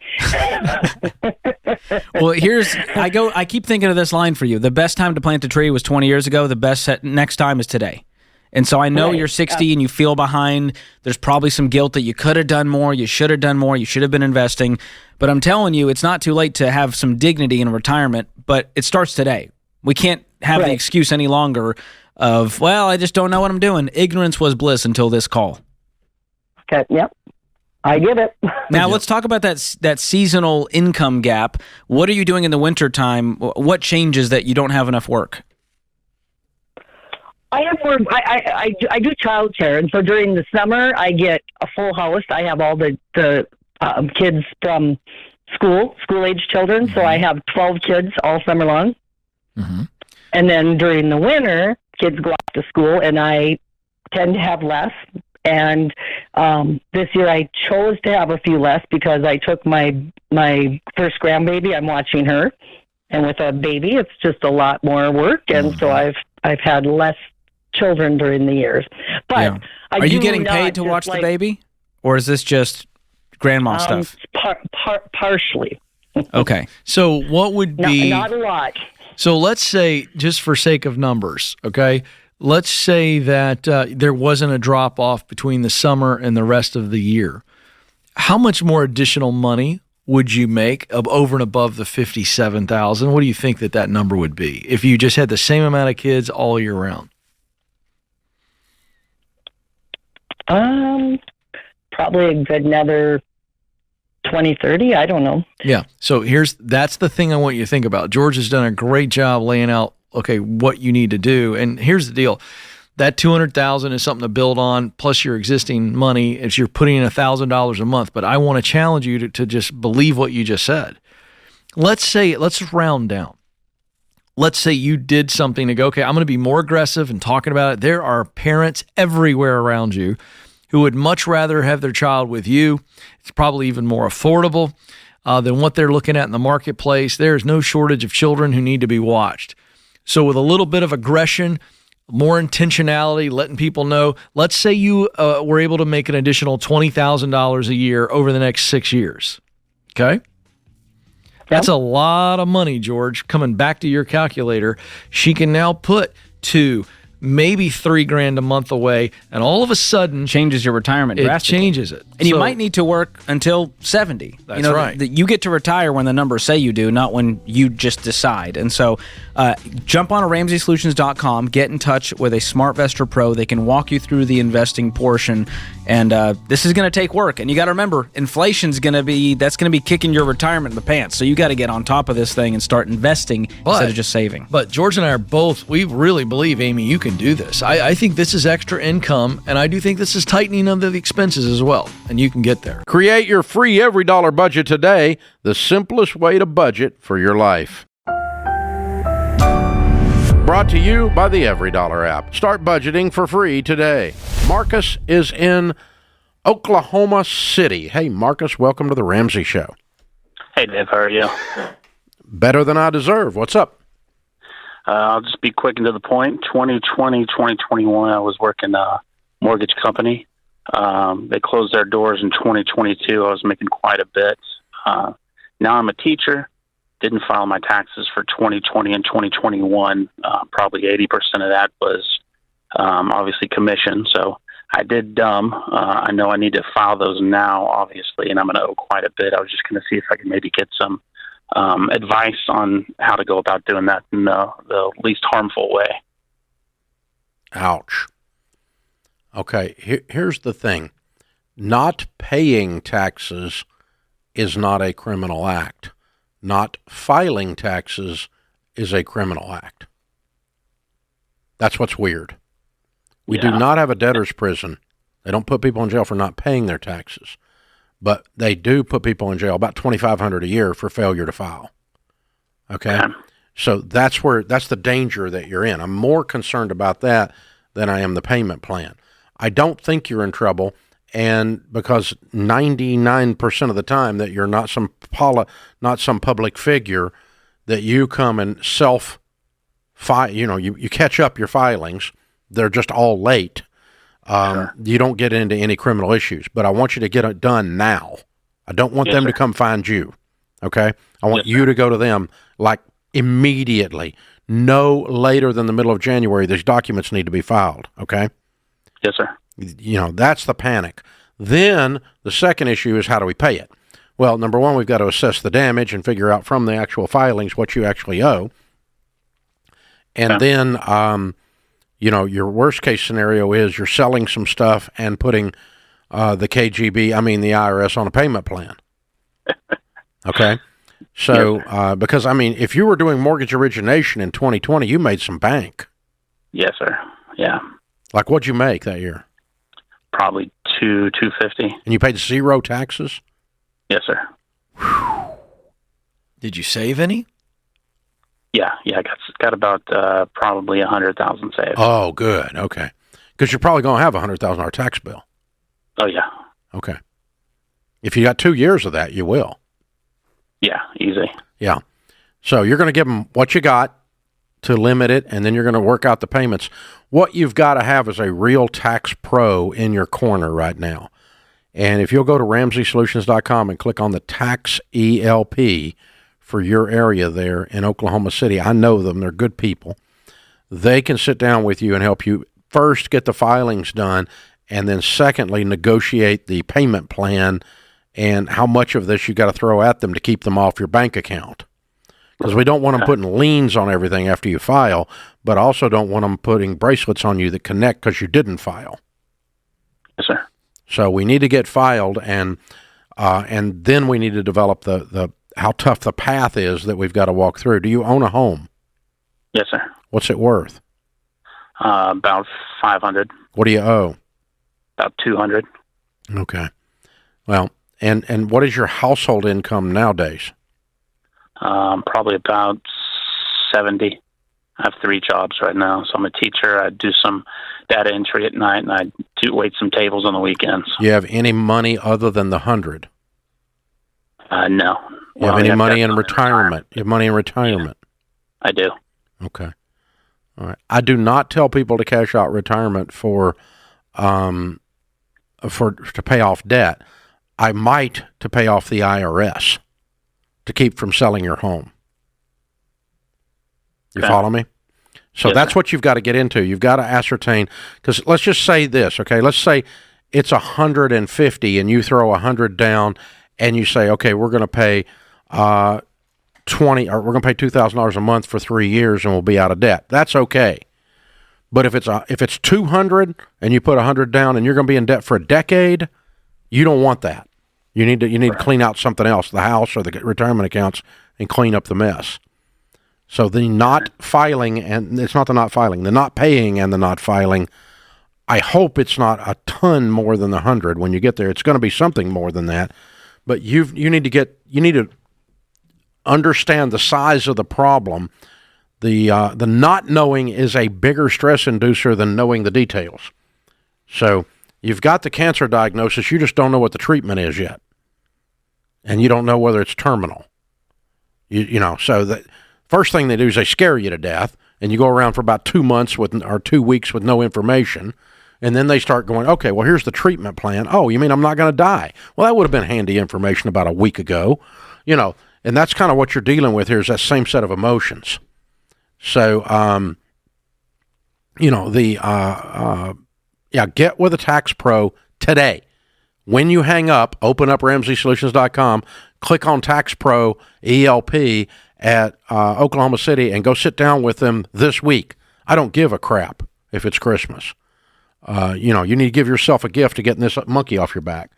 well, I keep thinking of this line for you. The best time to plant a tree was 20 years ago. The best next time is today. And so I know you're 60 and you feel behind. There's probably some guilt that you could have done more, you should have done more, you should have been investing. But I'm telling you, it's not too late to have some dignity in retirement, but it starts today. We can't have the excuse any longer of, well, I just don't know what I'm doing. Ignorance was bliss until this call. Okay, yep. I get it. Now let's talk about that seasonal income gap. What are you doing in the wintertime? What changes that you don't have enough work? I have work. I do childcare, and so during the summer I get a full house. I have all the kids from school age children. So I have 12 kids all summer long. Mm-hmm. And then during the winter, kids go off to school, and I tend to have less. And this year I chose to have a few less because I took my first grandbaby. I'm watching her, and with a baby, it's just a lot more work. And so I've had less children during the years. But are you getting paid to watch the baby, or is this just grandma stuff? Partially. Okay. So what would be not a lot. So let's say, just for sake of numbers, okay, let's say that there wasn't a drop-off between the summer and the rest of the year. How much more additional money would you make over and above the $57,000? What do you think that number would be if you just had the same amount of kids all year round? Probably a good another 20, 30, I don't know. Yeah. So that's the thing I want you to think about. George has done a great job laying out, okay, what you need to do. And here's the deal. That $200,000 is something to build on, plus your existing money if you're putting in $1,000 a month. But I want to challenge you to just believe what you just said. let's round down. Let's say you did something to go, okay, I'm going to be more aggressive in talking about it. There are parents everywhere around you who would much rather have their child with you. It's probably even more affordable than what they're looking at in the marketplace. There is no shortage of children who need to be watched. So with a little bit of aggression, more intentionality, letting people know, let's say you were able to make an additional $20,000 a year over the next 6 years. Okay? That's a lot of money, George, coming back to your calculator. She can now put $2,000, maybe $3,000 a month away, and all of a sudden changes your retirement drastically. It changes it. And you might need to work until 70. That's right. You get to retire when the numbers say you do, not when you just decide. And so jump on to RamseySolutions.com, get in touch with a SmartVestor Pro. They can walk you through the investing portion. And this is going to take work. And you got to remember, inflation's going to be kicking your retirement in the pants. So you got to get on top of this thing and start investing instead of just saving. But George and I are both, we really believe, Amy, you can do this. I think this is extra income, and I do think this is tightening of the expenses as well. And you can get there. Create your free every dollar budget today, the simplest way to budget for your life. Brought to you by the Every Dollar app. Start budgeting for free today. Marcus is in Oklahoma City. Hey, Marcus, welcome to the Ramsey Show. Hey, Dave, how are you? Better than I deserve. What's up? I'll just be quick and to the point. 2020, 2021, I was working a mortgage company. They closed their doors in 2022. I was making quite a bit. Now I'm a teacher. Didn't file my taxes for 2020 and 2021. Probably 80% of that was obviously commission. So I did dumb. I know I need to file those now, obviously, and I'm going to owe quite a bit. I was just going to see if I could maybe get some advice on how to go about doing that in the least harmful way. Ouch. Okay, here's the thing. Not paying taxes is not a criminal act. Not filing taxes is a criminal act. That's what's weird. We do not have a debtor's prison. They don't put people in jail for not paying their taxes. But they do put people in jail, about $2,500 a year, for failure to file. Okay? So that's the danger that you're in. I'm more concerned about that than I am the payment plan. I don't think you're in trouble, and because 99% of the time that you're not some public figure, that you come and you catch up your filings. They're just all late. You don't get into any criminal issues, but I want you to get it done now. I don't want them to come find you. Okay? I want you to go to them like immediately. No later than the middle of January, these documents need to be filed. Okay? Yes, sir. That's the panic. Then the second issue is, how do we pay it? Well, number one, we've got to assess the damage and figure out from the actual filings what you actually owe. And then, your worst case scenario is you're selling some stuff and putting the IRS on a payment plan. Okay? So, because, if you were doing mortgage origination in 2020, you made some bank. Yes, sir. Yeah. Like, what'd you make that year? Probably $250. And you paid zero taxes? Yes, sir. Whew. Did you save any? Yeah. I got about probably $100,000 saved. Oh, good. Okay. Because you're probably going to have a $100,000 tax bill. Oh, yeah. Okay. If you got 2 years of that, you will. Yeah, easy. Yeah. So you're going to give them what you got to limit it, and then you're going to work out the payments. What you've got to have is a real tax pro in your corner right now. And if you'll go to RamseySolutions.com and click on the tax ELP for your area there in Oklahoma City, I know them. They're good people. They can sit down with you and help you first get the filings done, and then secondly, negotiate the payment plan and how much of this you got to throw at them to keep them off your bank account. Because we don't want them putting liens on everything after you file, but also don't want them putting bracelets on you that connect because you didn't file. Yes, sir. So we need to get filed, and then we need to develop the how tough the path is that we've got to walk through. Do you own a home? Yes, sir. What's it worth? About $500. What do you owe? About $200. Okay. Well, and what is your household income nowadays? probably about 70. I have 3 jobs right now. So I'm a teacher. I do some data entry at night, and I do wait some tables on the weekends. You have any money other than the 100? No. You have any money in retirement? You have money in retirement? I do. Okay. All right. I do not tell people to cash out retirement to pay off debt. I might to pay off the IRS to keep from selling your home. You follow me? So Yes, that's sir. what you've got to get into. You've got to ascertain, because let's just say this, okay? Let's say it's 150 and you throw 100 down and you say, okay, we're going to pay we're going to pay $2,000 a month for 3 years and we'll be out of debt. That's okay. But if it's 200 and you put 100 down and you're going to be in debt for a decade, you don't want that. You need to clean out something else, the house or the retirement accounts, and clean up the mess. So the not filing, and it's not the not filing, the not paying and the not filing, I hope it's not a ton more than the 100 when you get there. It's going to be something more than that. But you need to understand the size of the problem. The not knowing is a bigger stress inducer than knowing the details. So you've got the cancer diagnosis, you just don't know what the treatment is yet. And you don't know whether it's terminal. So that first thing they do is they scare you to death, and you go around for about 2 months or 2 weeks with no information, and then they start going, okay, well, here's the treatment plan. Oh, you mean I'm not going to die? Well, that would have been handy information about a week ago, and that's kind of what you're dealing with here is that same set of emotions. So, get with a tax pro today. When you hang up, open up RamseySolutions.com, click on Tax Pro ELP at Oklahoma City, and go sit down with them this week. I don't give a crap if it's Christmas. You need to give yourself a gift to getting this monkey off your back.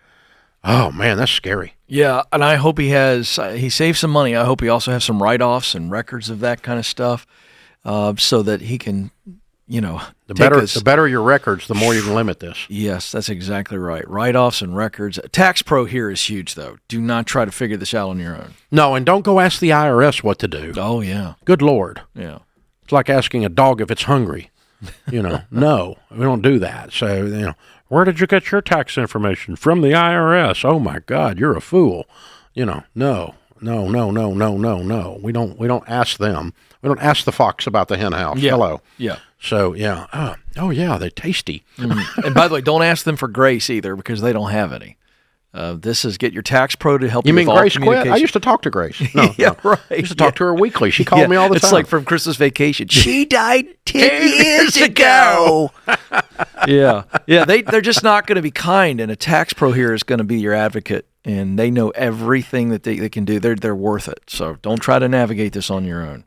Oh, man, that's scary. Yeah, and I hope he saved some money. I hope he also has some write-offs and records of that kind of stuff so that he can, The better your records, the more you can limit this. Yes, that's exactly right. Write-offs and records. Tax Pro here is huge, though. Do not try to figure this out on your own. No, and don't go ask the IRS what to do. Oh, yeah. Good Lord. Yeah. It's like asking a dog if it's hungry. No, we don't do that. So, where did you get your tax information? From the IRS. Oh, my God, you're a fool. No. We don't ask them. We don't ask the fox about the hen house. Yeah. Hello. Yeah. So, yeah. Oh, yeah, they're tasty. And by the way, don't ask them for grace either because they don't have any. This is get your tax pro to help you. You mean with all Grace quit? I used to talk to Grace. No, right. I used to talk to her weekly. She called me all the time. It's like from Christmas Vacation. She died 10 years ago. Yeah. They're just not going to be kind, and a tax pro here is going to be your advocate, and they know everything that they can do. They're worth it. So don't try to navigate this on your own.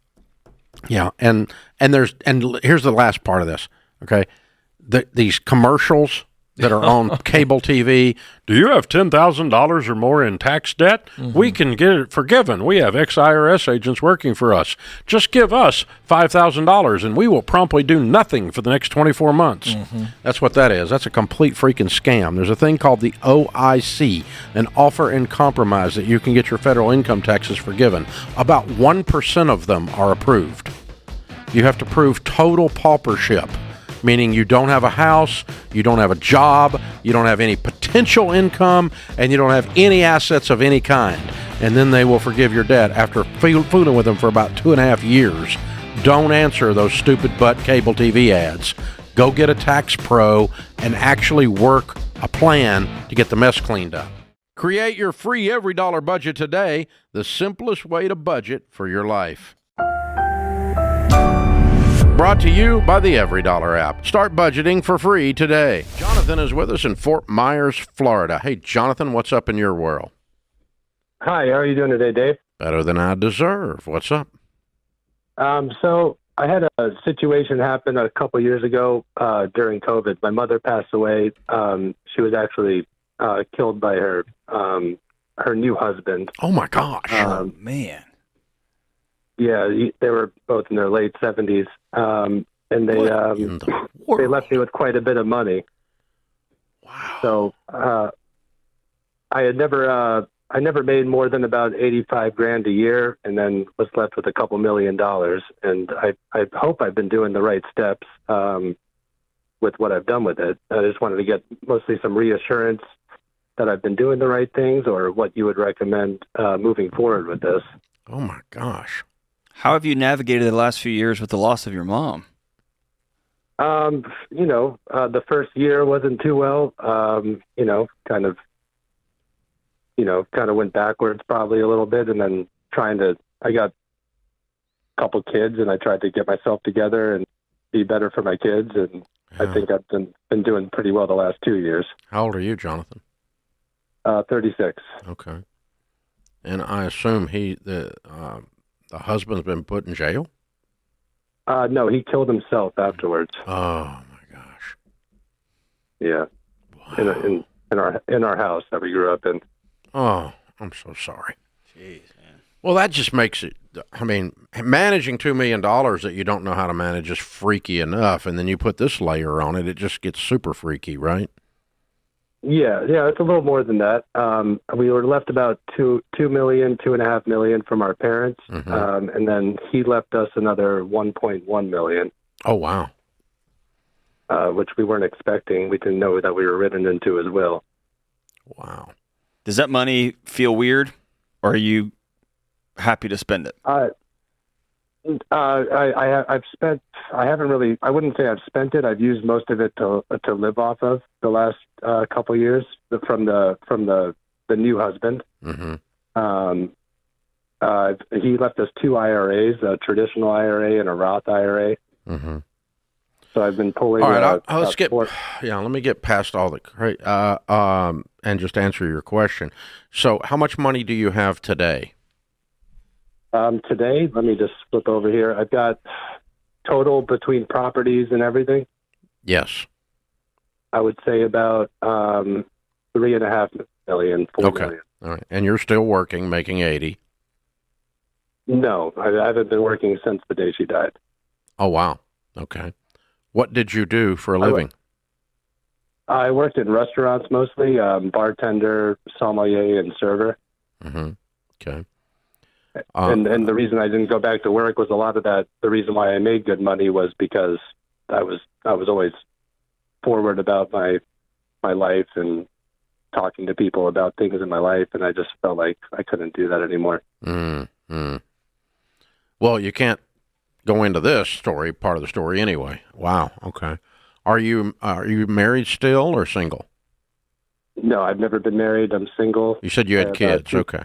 Yeah, and here's the last part of this. Okay, these commercials that are on cable TV. Do you have $10,000 or more in tax debt? Mm-hmm. We can get it forgiven. We have ex-IRS agents working for us. Just give us $5,000 and we will promptly do nothing for the next 24 months. Mm-hmm. That's what that is. That's a complete freaking scam. There's a thing called the OIC, an offer in compromise, that you can get your federal income taxes forgiven. About 1% of them are approved. You have to prove total paupership, meaning you don't have a house, you don't have a job, you don't have any potential income, and you don't have any assets of any kind. And then they will forgive your debt after fooling with them for about 2.5 years. Don't answer those stupid butt cable TV ads. Go get a tax pro and actually work a plan to get the mess cleaned up. Create your free Every Dollar budget today, the simplest way to budget for your life. Brought to you by the Every Dollar app. Start budgeting for free today. Jonathan is with us in Fort Myers, Florida. Hey, Jonathan, what's up in your world? Hi, how are you doing today, Dave? Better than I deserve. What's up? So I had a situation happen a couple years ago during COVID. My mother passed away. She was actually killed by her new husband. Oh, my gosh. Man. Yeah, they were both in their late 70s, and they left me with quite a bit of money. Wow. So I had never I never made more than about 85 grand a year, and then was left with a couple $1 million. And I hope I've been doing the right steps with what I've done with it. I just wanted to get mostly some reassurance that I've been doing the right things, or what you would recommend moving forward with this. Oh my gosh. How have you navigated the last few years with the loss of your mom? The first year wasn't too well. Kind of went backwards probably a little bit, and then I got a couple kids, and I tried to get myself together and be better for my kids, and I think I've been doing pretty well the last 2 years. How old are you, Jonathan? 36. Okay. And I assume the husband's been put in jail? No, he killed himself afterwards. Oh my gosh. Yeah. Wow. In our house that we grew up in. Oh, I'm so sorry. Jeez, man. Well, that just makes it, managing $2 million that you don't know how to manage is freaky enough, and then you put this layer on it, it just gets super freaky, right? Yeah, it's a little more than that. We were left about $2.5 million from our parents, and then he left us another $1.1 million. Oh, wow. Which we weren't expecting. We didn't know that we were written into his will. Wow. Does that money feel weird, or are you happy to spend it? I've spent. I haven't really. I wouldn't say I've spent it. I've used most of it to live off of the last couple of years from the new husband. Mm-hmm. He left us 2 IRAs, a traditional IRA and a Roth IRA. Mm-hmm. So I've been pulling. All right, let me get past all the and just answer your question. So, how much money do you have today? Today, let me just flip over here. I've got total between properties and everything. Yes. I would say about $3.5 million, $4 million. All right. And you're still working, making 80. No, I haven't been working since the day she died. Oh, wow. Okay. What did you do for a living? I worked in restaurants mostly, bartender, sommelier, and server. Mm-hmm. Okay. And the reason I didn't go back to work was a lot of that. The reason why I made good money was because I was always forward about my life and talking to people about things in my life, and I just felt like I couldn't do that anymore. Mm-hmm. Well, you can't go into this story, part of the story anyway. Wow. Okay. Are you married still or single? No, I've never been married. I'm single. You said you had kids. Okay.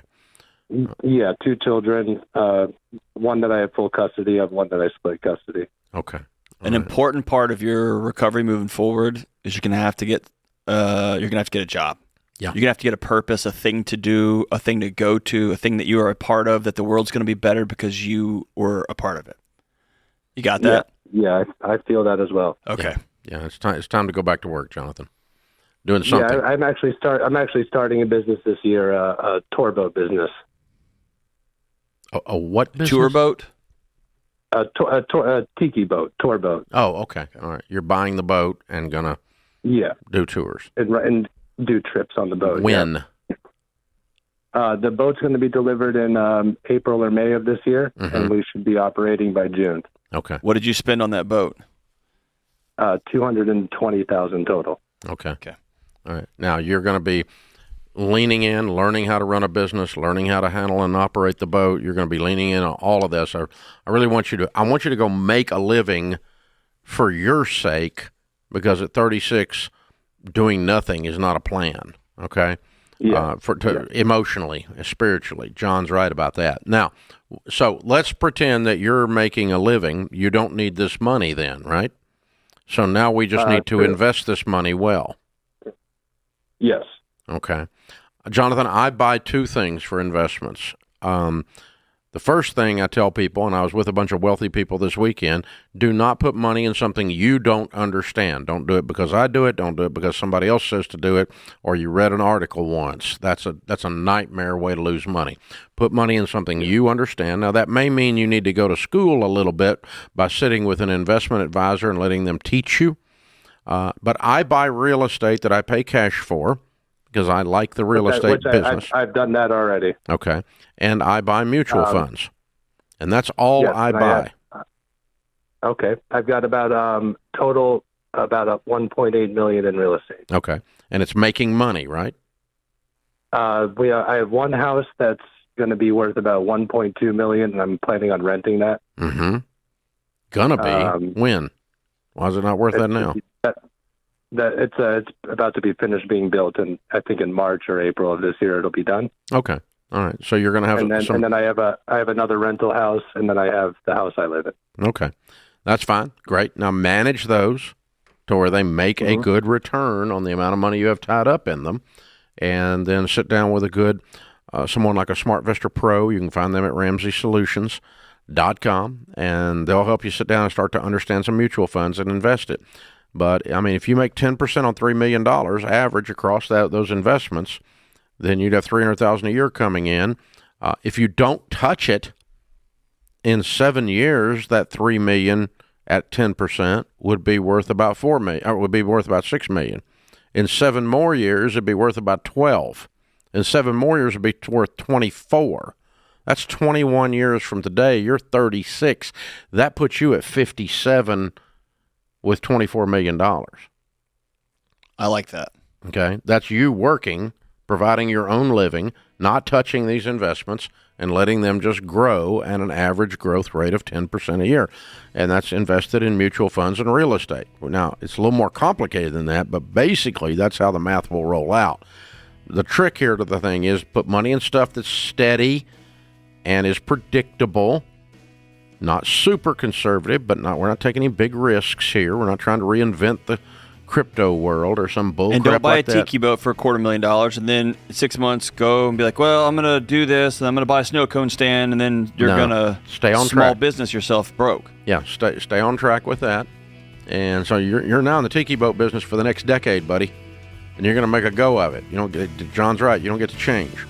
Yeah, 2 children. One that I have full custody of, one that I split custody. Okay. An important part of your recovery moving forward is you're gonna have to get a job. Yeah. You're gonna have to get a purpose, a thing to do, a thing to go to, a thing that you are a part of, that the world's gonna be better because you were a part of it. You got that? Yeah, I feel that as well. Okay. Yeah, it's time to go back to work, Jonathan. Doing something. Yeah, I'm actually starting a business this year, a tour boat business. A what business? Tour boat? A tiki boat, tour boat. Oh, okay. All right. You're buying the boat and gonna do tours and do trips on the boat. When? Yeah. The boat's going to be delivered in April or May of this year, and we should be operating by June. Okay. What did you spend on that boat? $220,000 total. Okay. All right. Now you're going to be leaning in, learning how to run a business, learning how to handle and operate the boat. You're going to be leaning in on all of this. I really want you to go make a living for your sake, because at 36, doing nothing is not a plan. Okay. Yeah. Emotionally, spiritually. John's right about that. Now, so let's pretend that you're making a living. You don't need this money then, right? So now we just need to invest this money well. Yes. Okay. Jonathan, I buy 2 things for investments. The first thing I tell people, and I was with a bunch of wealthy people this weekend, do not put money in something you don't understand. Don't do it because I do it. Don't do it because somebody else says to do it, or you read an article once. That's a nightmare way to lose money. Put money in something you understand. Now, that may mean you need to go to school a little bit by sitting with an investment advisor and letting them teach you. But I buy real estate that I pay cash for. because I like the real estate business. I've done that already. Okay. And I buy mutual funds. And that's all I buy. Okay. I've got about total about 1.8 million in real estate. Okay. And it's making money, right? I have one house that's going to be worth about 1.2 million, and I'm planning on renting that. Mm-hmm. Gonna be. When? Why is it not worth that now? It's about to be finished being built, and I think in March or April of this year it'll be done. Okay. All right. So you're going to have and then I have another rental house, and then I have the house I live in. Okay. That's fine. Great. Now manage those to where they make a good return on the amount of money you have tied up in them, and then sit down with a good someone like a Smart Vista Pro. You can find them at RamseySolutions.com, and they'll help you sit down and start to understand some mutual funds and invest it. But, I mean, if you make 10% on $3 million average across those investments, then you'd have $300,000 a year coming in. If you don't touch it in 7 years, that $3 million at 10% would be worth about $4 million, or would be worth about $6 million. In 7 more years, it'd be worth about 12. In 7 more years, it'd be worth 24. That's 21 years from today. You're 36. That puts you at 57 with $24 million. I like that. Okay. That's you working, providing your own living, not touching these investments, and letting them just grow at an average growth rate of 10% a year. And that's invested in mutual funds and real estate. Now, it's a little more complicated than that, but basically that's how the math will roll out. The trick here to the thing is put money in stuff that's steady and is predictable, not super conservative, but we're not taking any big risks here. We're not trying to reinvent the crypto world or some bull and crap don't buy like a tiki boat for $250,000 and then 6 months go and be like, well, I'm going to do this and I'm going to buy a snow cone stand, and then you're going to stay on small track. Business yourself broke. Yeah, stay on track with that. And so you're now in the tiki boat business for the next decade, buddy, and you're going to make a go of it. John's right. You don't get to change.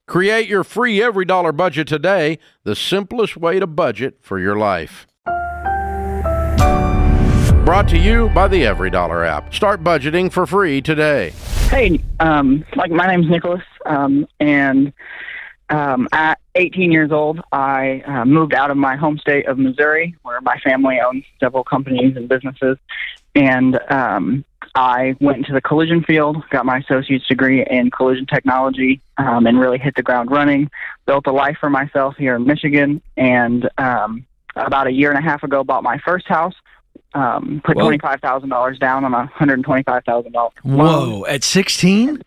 Create your free every dollar budget today, the simplest way to budget for your life. Brought to you by the Every Dollar app. Start budgeting for free today. Hey, my name's Nicholas, and at 18 years old, I moved out of my home state of Missouri, where my family owns several companies and businesses, and I went into the collision field, got my associate's degree in collision technology, and really hit the ground running, built a life for myself here in Michigan, and about a year and a half ago bought my first house, put $25,000 down on a $125,000 loan. Whoa, at 16?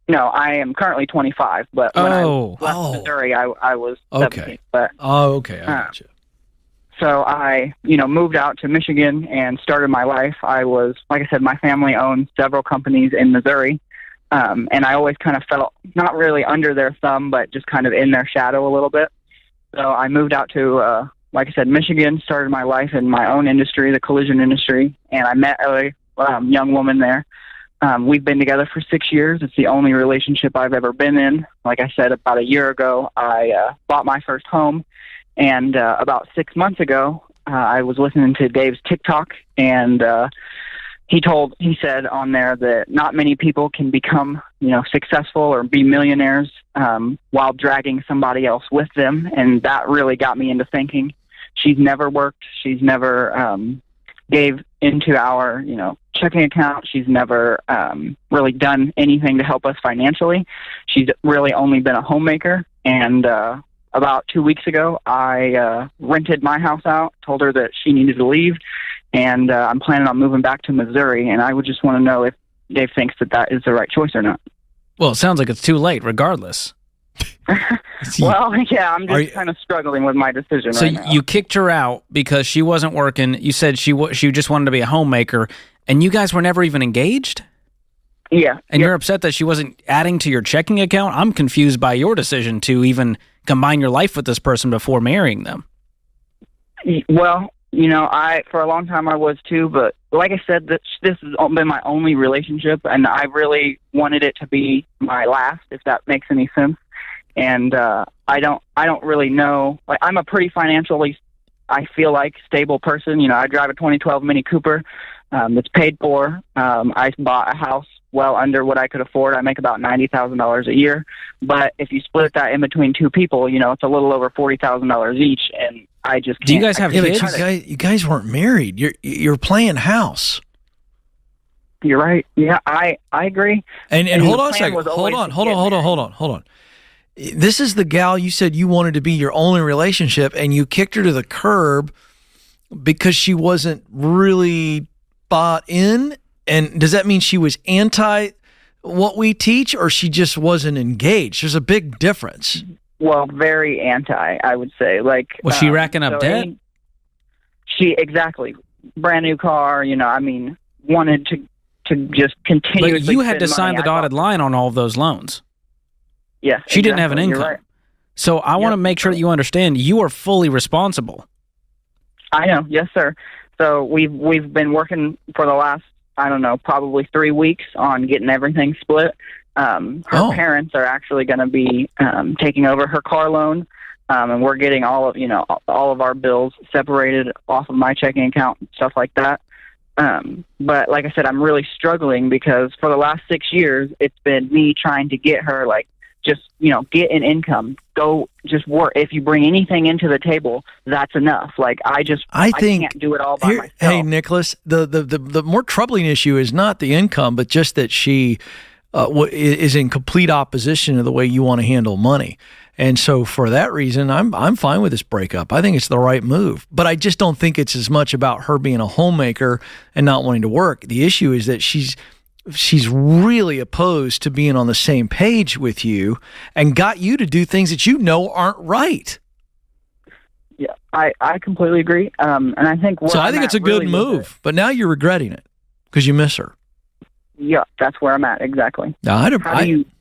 No, I am currently 25, but when I left Missouri, I was 17. But, okay, I got you. So I, moved out to Michigan and started my life. I was, like I said, my family owned several companies in Missouri, and I always kind of felt not really under their thumb, but just kind of in their shadow a little bit. So I moved out to, like I said, Michigan, started my life in my own industry, the collision industry, and I met a young woman there. We've been together for 6 years. It's the only relationship I've ever been in. Like I said, about a year ago, I bought my first home. And about 6 months ago, I was listening to Dave's TikTok, and he said on there that not many people can become, successful or be millionaires while dragging somebody else with them. And that really got me into thinking. She's never worked. She's never gave into our, checking account. She's never really done anything to help us financially. She's really only been a homemaker. And about 2 weeks ago, I rented my house out, told her that she needed to leave, and I'm planning on moving back to Missouri, and I would just want to know if Dave thinks that is the right choice or not. Well, it sounds like it's too late, regardless. Well, yeah, I'm just kind of struggling with my decision right now. So you kicked her out because she wasn't working. You said she just wanted to be a homemaker, and you guys were never even engaged? Yeah. And you're upset that she wasn't adding to your checking account? I'm confused by your decision to even combine your life with this person before marrying them. Well, for a long time I was too, but like I said, this has been my only relationship, and I really wanted it to be my last, if that makes any sense. And I don't really know. Like, I'm a pretty financially, I feel like, stable person. I drive a 2012 Mini Cooper that's paid for. I bought a house well under what I could afford. I make about $90,000 a year. But if you split that in between two people, it's a little over $40,000 each. And I just can't. Do you guys have kids? You guys weren't married. You're playing house. You're right. Yeah, I agree. And hold on a second. Hold on. This is the gal you said you wanted to be your only relationship, and you kicked her to the curb because she wasn't really bought in. And does that mean she was anti what we teach, or she just wasn't engaged? There's a big difference. Well, very anti, I would say. Like, was she racking up debt? Exactly. Brand new car. Wanted to just continue. But you had to sign the dotted line on all of those loans. Yeah, she didn't have an income. Right. So I want to make sure that you understand you are fully responsible. I know, yes, sir. So we've been working for the last, I don't know, probably 3 weeks on getting everything split. Her parents are actually going to be taking over her car loan, and we're getting all of our bills separated off of my checking account, stuff like that. But like I said, I'm really struggling because for the last 6 years, it's been me trying to get her get an income, go just work. If you bring anything into the table, that's enough. Like I can't do it all by myself. Hey, Nicholas, the more troubling issue is not the income, but just that she is in complete opposition to the way you want to handle money. And so for that reason, I'm fine with this breakup. I think it's the right move. But I just don't think it's as much about her being a homemaker and not wanting to work. The issue is that she's really opposed to being on the same page with you and got you to do things that aren't right. Yeah, I completely agree. And I think I think it's a good move, but now you're regretting it because you miss her. Yeah, that's where I'm at, exactly. No,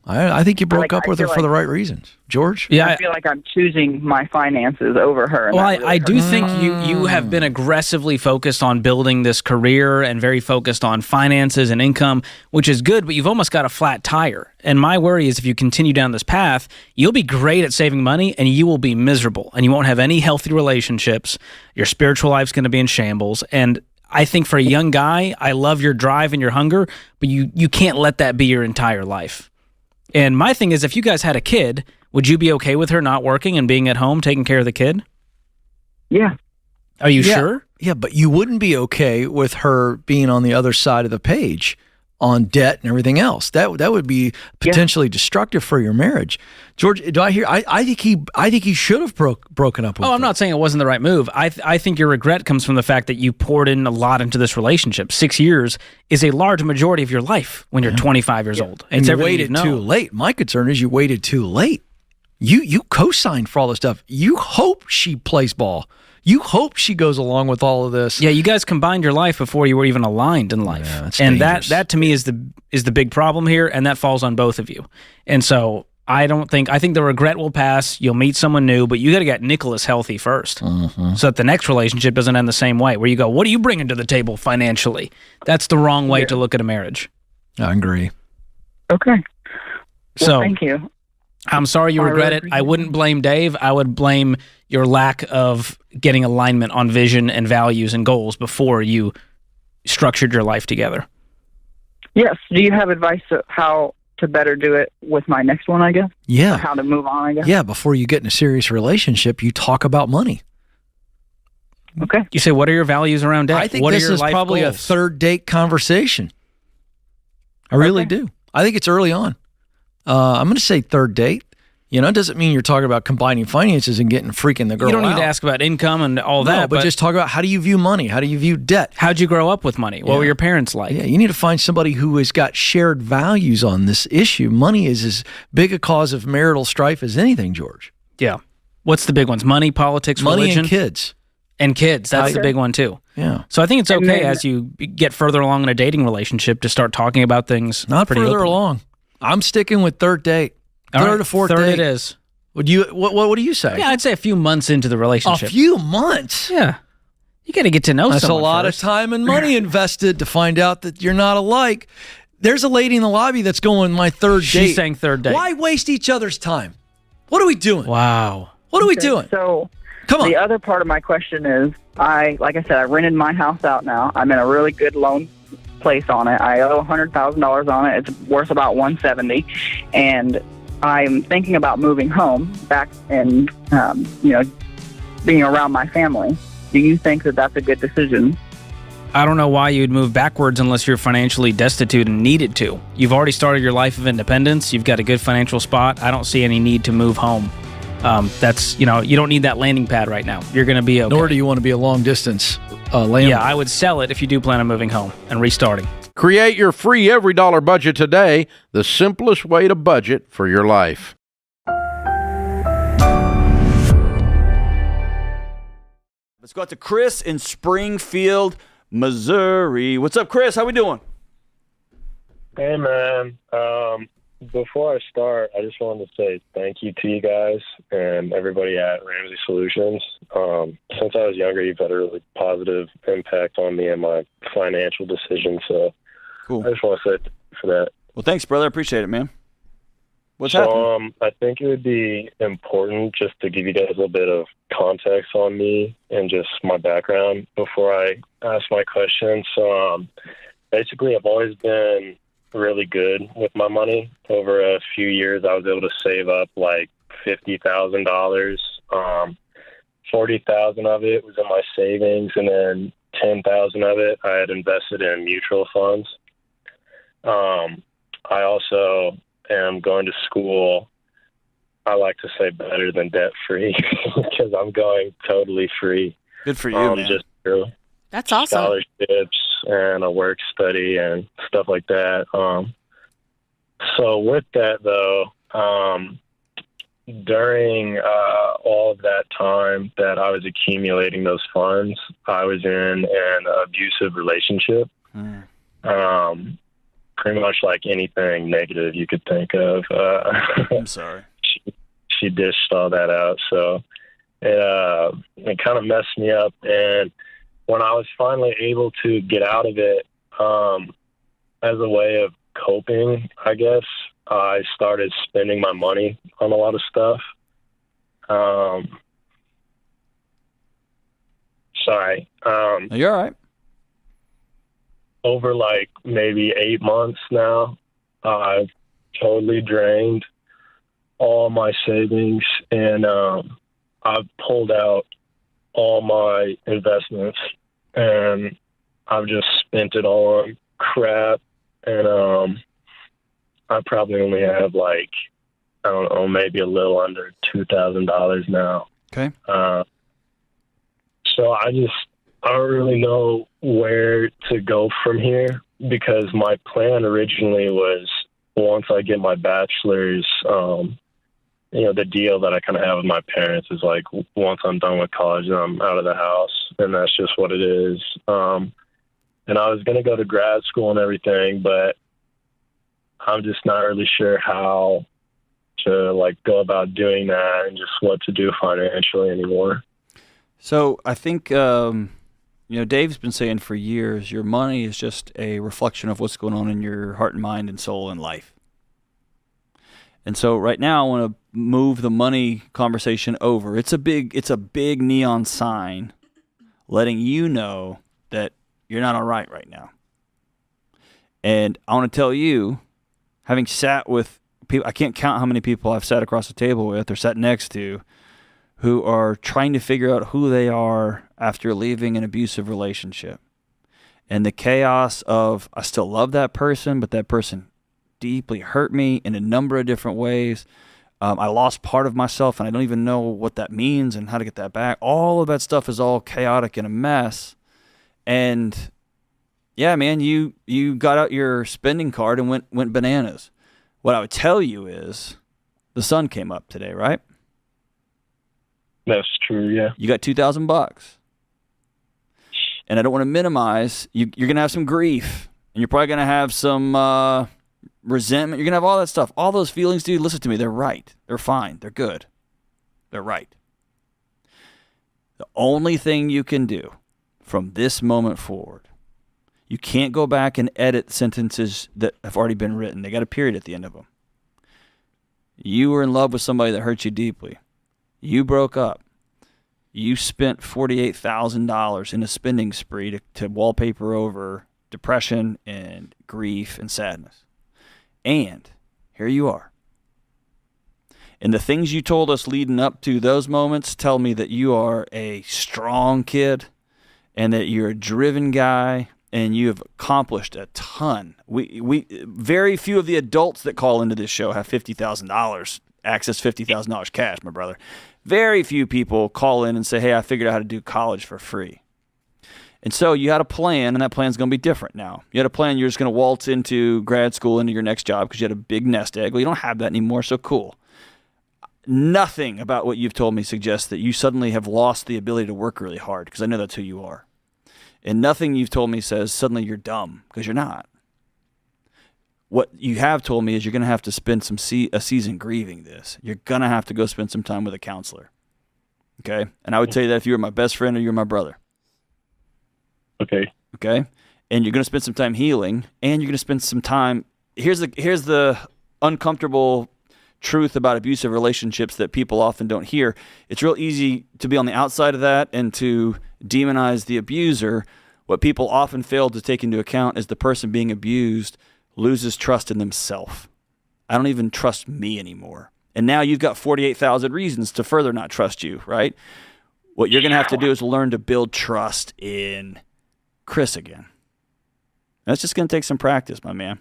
I think you broke up with her for the right reasons. George? Yeah, I feel like I'm choosing my finances over her. Well, I do think you have been aggressively focused on building this career and very focused on finances and income, which is good, but you've almost got a flat tire. And my worry is if you continue down this path, you'll be great at saving money and you will be miserable and you won't have any healthy relationships. Your spiritual life's going to be in shambles. And I think for a young guy, I love your drive and your hunger, but you can't let that be your entire life. And my thing is, if you guys had a kid, would you be okay with her not working and being at home taking care of the kid? Yeah. Are you sure? Yeah, but you wouldn't be okay with her being on the other side of the page on debt and everything else. That would be potentially destructive for your marriage. George, do I hear? I think he should have broken up with her. I'm not saying it wasn't the right move. I think your regret comes from the fact that you poured in a lot into this relationship. 6 years is a large majority of your life when you're 25 years old. And you waited too late. My concern is you waited too late. You co-signed for all this stuff. You hope she plays ball. You hope she goes along with all of this. Yeah, you guys combined your life before you were even aligned in life. Yeah, and that to me is the big problem here, and that falls on both of you. And so I think the regret will pass. You'll meet someone new, but you got to get Nicholas healthy first, so that the next relationship doesn't end the same way, where you go, what are you bringing to the table financially? That's the wrong way to look at a marriage. I agree. Okay. So thank you. I'm sorry you regret it. I wouldn't blame Dave. I would blame your lack of getting alignment on vision and values and goals before you structured your life together. Yes. Do you have advice of how to better do it with my next one, I guess? Yeah. Or how to move on, I guess? Yeah, before you get in a serious relationship, you talk about money. Okay. You say, what are your values around debt? I think what this are your is life probably goals? a third date conversation. I really do. I think it's early on. I'm going to say third date. It doesn't mean you're talking about combining finances and getting freaking the girl out. You don't need to ask about income and all that. But just talk about how do you view money? How do you view debt? How'd you grow up with money? What were your parents like? Yeah, you need to find somebody who has got shared values on this issue. Money is as big a cause of marital strife as anything, George. Yeah. What's the big ones? Money, politics, money, religion? and kids. And kids. That's the big one, too. Yeah. So I think it's okay as you get further along in a dating relationship to start talking about things. Not further openly. along. I'm sticking with third date. Third or fourth third date. it is. What do you say? Yeah, I'd say a few months into the relationship. A few months? Yeah. You got to get to know someone. That's a lot of time and money invested to find out that you're not alike. There's a lady in the lobby that's going my third date. She's saying third date. Why waste each other's time? What are we doing? Wow. What are we doing? So come on. The other part of my question is, like I said, I rented my house out now. I'm in a really good loan place on it. I owe $100,000 on it. It's worth about $170,000, and I'm thinking about moving home back and being around my family. Do you think that that's a good decision? I don't know why you'd move backwards unless you're financially destitute and needed to. You've already started your life of independence. You've got a good financial spot. I don't see any need to move home. You don't need that landing pad right now. You're going to be okay. Nor do you want to be a long distance landlord. Yeah, I would sell it if you do plan on moving home and restarting. Create your free every dollar budget today, the simplest way to budget for your life. Let's go out to Chris in Springfield, Missouri. What's up, Chris? How we doing? Hey, man. Before I start, I just wanted to say thank you to you guys and everybody at Ramsey Solutions. Since I was younger, you've had a really positive impact on me and my financial decisions. So cool. I just want to say for that. Well, thanks, brother. I appreciate it, man. What's happening? I think it would be important just to give you guys a little bit of context on me and just my background before I ask my question. So basically, I've always been really good with my money. Over a few years, I was able to save up like $50,000. $40,000 of it was in my savings, and then $10,000 of it I had invested in mutual funds. I also am going to school. I like to say better than debt free because I'm going totally free. Good for you, man. Just through That's awesome. scholarships and a work study and stuff like that. So with that though, during all of that time that I was accumulating those funds, I was in an abusive relationship. Pretty much like anything negative you could think of. I'm sorry. She dished all that out. So it kind of messed me up. And when I was finally able to get out of it, as a way of coping, I guess, I started spending my money on a lot of stuff. Sorry. You're all right. Over like maybe 8 months now, I've totally drained all my savings, and I've pulled out all my investments, and I've just spent it all on crap. And I probably only have like, I don't know, maybe a little under $2,000 now. Okay. So I don't really know where to go from here, because my plan originally was, once I get my bachelor's, the deal that I kind of have with my parents is like, once I'm done with college, I'm out of the house, and that's just what it is. And I was going to go to grad school and everything, but I'm just not really sure how to like go about doing that and just what to do financially anymore. So I think, Dave's been saying for years, your money is just a reflection of what's going on in your heart and mind and soul and life. And so right now I want to move the money conversation over. It's a big neon sign letting you know that you're not all right now. And I want to tell you, having sat with people, I can't count how many people I've sat across the table with or sat next to who are trying to figure out who they are after leaving an abusive relationship. And the chaos of, I still love that person, but that person deeply hurt me in a number of different ways. I lost part of myself, and I don't even know what that means and how to get that back. All of that stuff is all chaotic and a mess. And yeah, man, you got out your spending card and went bananas. What I would tell you is the sun came up today, right? That's true, yeah. You got $2,000. And I don't want to minimize, you're going to have some grief, and you're probably going to have some resentment. You're going to have all that stuff. All those feelings, dude, listen to me. They're right. They're fine. They're good. They're right. The only thing you can do from this moment forward, you can't go back and edit sentences that have already been written. They got a period at the end of them. You were in love with somebody that hurt you deeply. You broke up. You spent $48,000 in a spending spree to wallpaper over depression and grief and sadness. And here you are. And the things you told us leading up to those moments tell me that you are a strong kid and that you're a driven guy and you have accomplished a ton. We very few of the adults that call into this show have $50,000, access $50,000 cash, my brother. Very few people call in and say, hey, I figured out how to do college for free. And so you had a plan, and that plan's going to be different now. You had a plan, you're just going to waltz into grad school, into your next job because you had a big nest egg. Well, you don't have that anymore, so cool. Nothing about what you've told me suggests that you suddenly have lost the ability to work really hard, because I know that's who you are. And nothing you've told me says suddenly you're dumb, because you're not. What you have told me is you're going to have to spend a season grieving this. You're going to have to go spend some time with a counselor. Okay? And I would tell you that if you were my best friend or you're my brother. Okay. Okay? And you're going to spend some time healing, and you're going to spend some time. Here's the uncomfortable truth about abusive relationships that people often don't hear. It's real easy to be on the outside of that and to demonize the abuser. What people often fail to take into account is the person being abused loses trust in themselves. I don't even trust me anymore. And now you've got 48,000 reasons to further not trust you, right? What you're going to have to do is learn to build trust in Chris again. That's just going to take some practice, my man.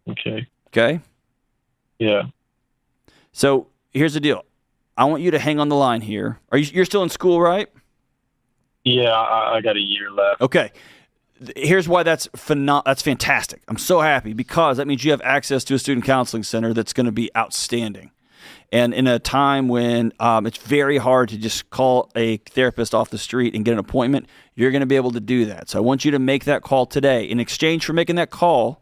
Okay. Okay? Yeah. So here's the deal. I want you to hang on the line here. You're still in school, right? Yeah, I got a year left. Okay. Here's why that's fantastic. I'm so happy because that means you have access to a student counseling center that's going to be outstanding. And in a time when it's very hard to just call a therapist off the street and get an appointment, you're going to be able to do that. So I want you to make that call today. In exchange for making that call,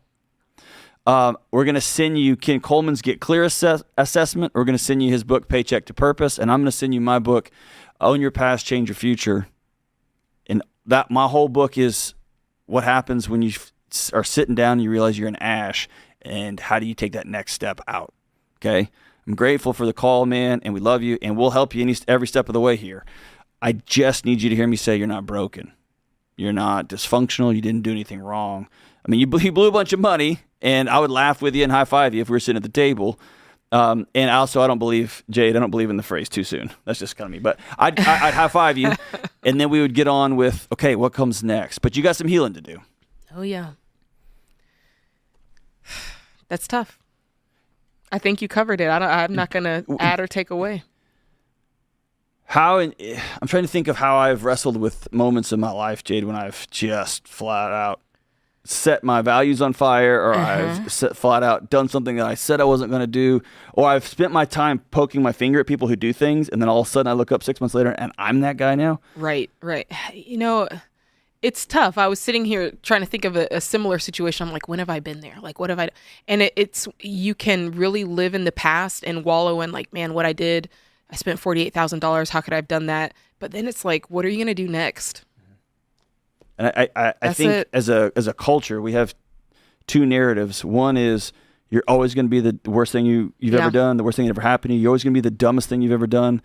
we're going to send you Ken Coleman's Get Clear assessment. We're going to send you his book, Paycheck to Purpose. And I'm going to send you my book, Own Your Past, Change Your Future. And my whole book is what happens when you are sitting down and you realize you're an ash, and how do you take that next step out? Okay? I'm grateful for the call, man, and we love you, and we'll help you every step of the way here. I just need you to hear me say you're not broken. You're not dysfunctional. You didn't do anything wrong. I mean, you blew a bunch of money, and I would laugh with you and high-five you if we were sitting at the table. And also, I don't believe, Jade, I don't believe in the phrase too soon. That's just kind of me. But I'd high-five you, and then we would get on with, okay, what comes next? But you got some healing to do. Oh, yeah. That's tough. I think you covered it. I'm not going to add or take away. I'm trying to think of how I've wrestled with moments in my life, Jade, when I've just flat out set my values on fire, or I've flat out done something that I said I wasn't going to do, or I've spent my time poking my finger at people who do things, and then all of a sudden I look up 6 months later and I'm that guy now. Right. You know, it's tough. I was sitting here trying to think of a similar situation. I'm like, when have I been there? Like, what have I done? And it's you can really live in the past and wallow in like, man, what I did, I spent $48,000. How could I have done that? But then it's like, what are you going to do next? And I think as a culture, we have two narratives. One is you're always going to be the worst thing you've ever done, the worst thing that ever happened to you. You're always going to be the dumbest thing you've ever done.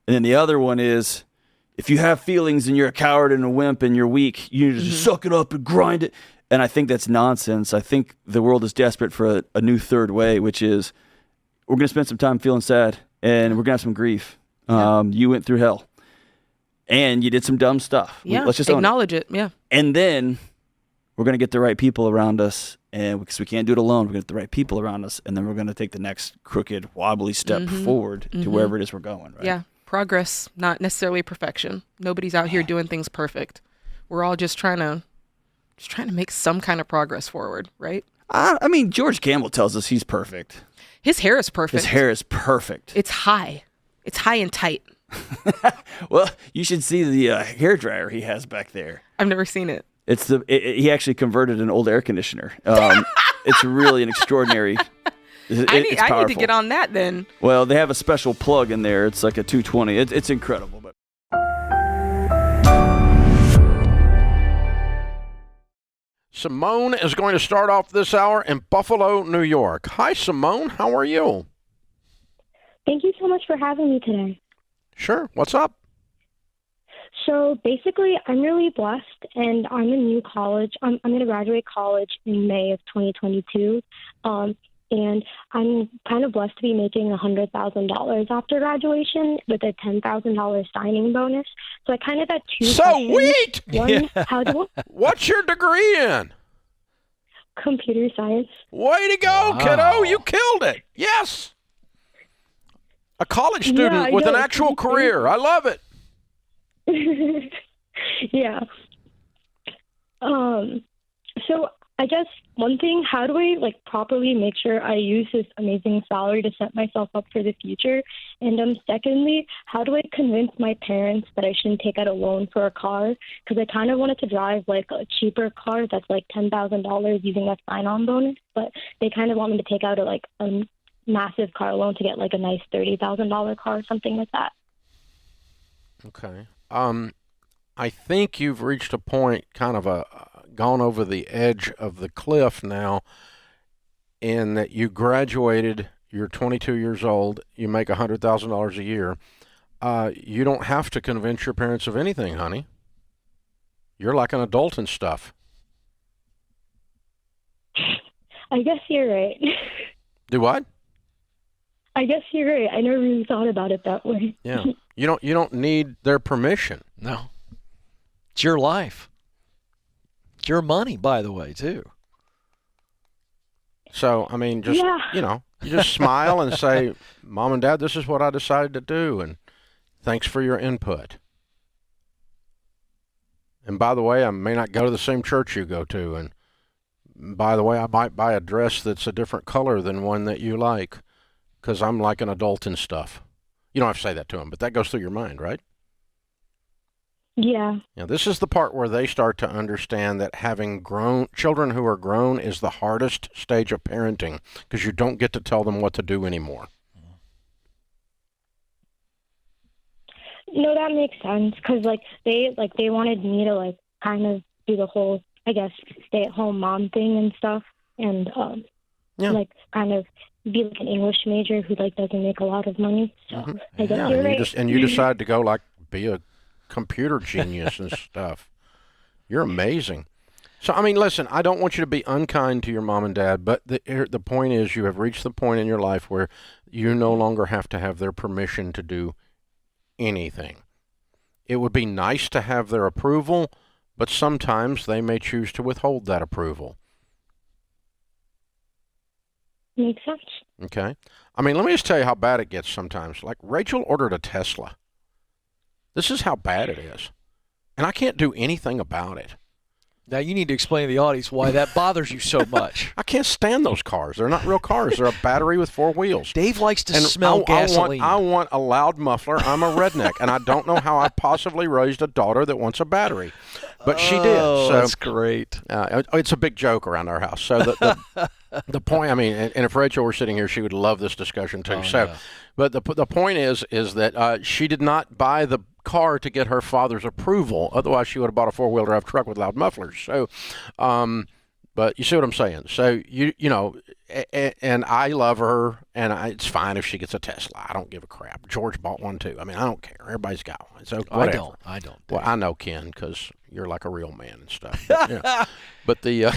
And then the other one is if you have feelings and you're a coward and a wimp and you're weak, you just suck it up and grind it. And I think that's nonsense. I think the world is desperate for a new third way, which is we're going to spend some time feeling sad and we're going to have some grief. You went through hell. And you did some dumb stuff. Yeah, let's just acknowledge it. Yeah. And then we're going to get the right people around us. And because we can't do it alone, we're going to get the right people around us. And then we're going to take the next crooked, wobbly step forward to wherever it is we're going. Right? Yeah. Progress, not necessarily perfection. Nobody's out here doing things perfect. We're all just trying to make some kind of progress forward, right? I mean, George Campbell tells us he's perfect. His hair is perfect. His hair is perfect. It's high. It's high and tight. Well, you should see the hairdryer he has back there. I've never seen it. He actually converted an old air conditioner. It's really an extraordinary. I need to get on that then. Well, they have a special plug in there. It's like a 220. It's incredible. But Simone is going to start off this hour in Buffalo, New York. Hi, Simone. How are you? Thank you so much for having me today. Sure. What's up? So basically, I'm really blessed, and I'm in new college. I'm going to graduate college in May of 2022. And I'm kind of blessed to be making $100,000 after graduation with a $10,000 signing bonus. So I kind of had two questions. Sweet! One, how do What's your degree in? computer science? Way to go, kiddo! You killed it. Yes. A college student with an actual career. I love it. Yeah. So I guess one thing, how do I properly make sure I use this amazing salary to set myself up for the future? And secondly, how do I convince my parents that I shouldn't take out a loan for a car? Because I kind of wanted to drive a cheaper car that's $10,000 using a sign-on bonus, but they kind of want me to take out a massive car loan to get a nice $30,000 car or something like that. Okay. I think you've reached a point, kind of gone over the edge of the cliff now, in that you graduated, you're 22 years old, you make $100,000 a year. You don't have to convince your parents of anything, honey. You're like an adult and stuff. I guess you're right. Do what? I guess you're right. I never really thought about it that way. Yeah. You don't need their permission. No. It's your life. It's your money, by the way, too. So, I mean, just, you just smile and say, Mom and Dad, this is what I decided to do, and thanks for your input. And by the way, I may not go to the same church you go to, and by the way, I might buy a dress that's a different color than one that you like, because I'm like an adult and stuff. You don't have to say that to them, but that goes through your mind, right? Yeah. Now, this is the part where they start to understand that having children who are grown is the hardest stage of parenting, because you don't get to tell them what to do anymore. No, that makes sense, because they wanted me to kind of do the whole, I guess, stay-at-home mom thing and stuff, and kind of be an English major who doesn't make a lot of money. So I guess you're right. And you decide to go be a computer genius and stuff. You're amazing. So, I mean, listen, I don't want you to be unkind to your mom and dad, but the point is you have reached the point in your life where you no longer have to have their permission to do anything. It would be nice to have their approval, but sometimes they may choose to withhold that approval. Makes sense. Okay. I mean, let me just tell you how bad it gets sometimes. Rachel ordered a Tesla. This is how bad it is. And I can't do anything about it. Now, you need to explain to the audience why that bothers you so much. I can't stand those cars. They're not real cars. They're a battery with 4 wheels. Dave likes to smell gasoline. I want a loud muffler. I'm a redneck, and I don't know how I possibly raised a daughter that wants a battery. But she did. So that's great. It's a big joke around our house. So the point, I mean, and if Rachel were sitting here, she would love this discussion too. But the point is that she did not buy the car to get her father's approval. Otherwise, she would have bought a 4-wheel drive truck with loud mufflers. So, but you see what I'm saying. So you know, and I love her, and it's fine if she gets a Tesla. I don't give a crap. George bought one too. I mean, I don't care. Everybody's got one. So whatever. I don't. Well, I know, Ken, because you're like a real man and stuff. But, but the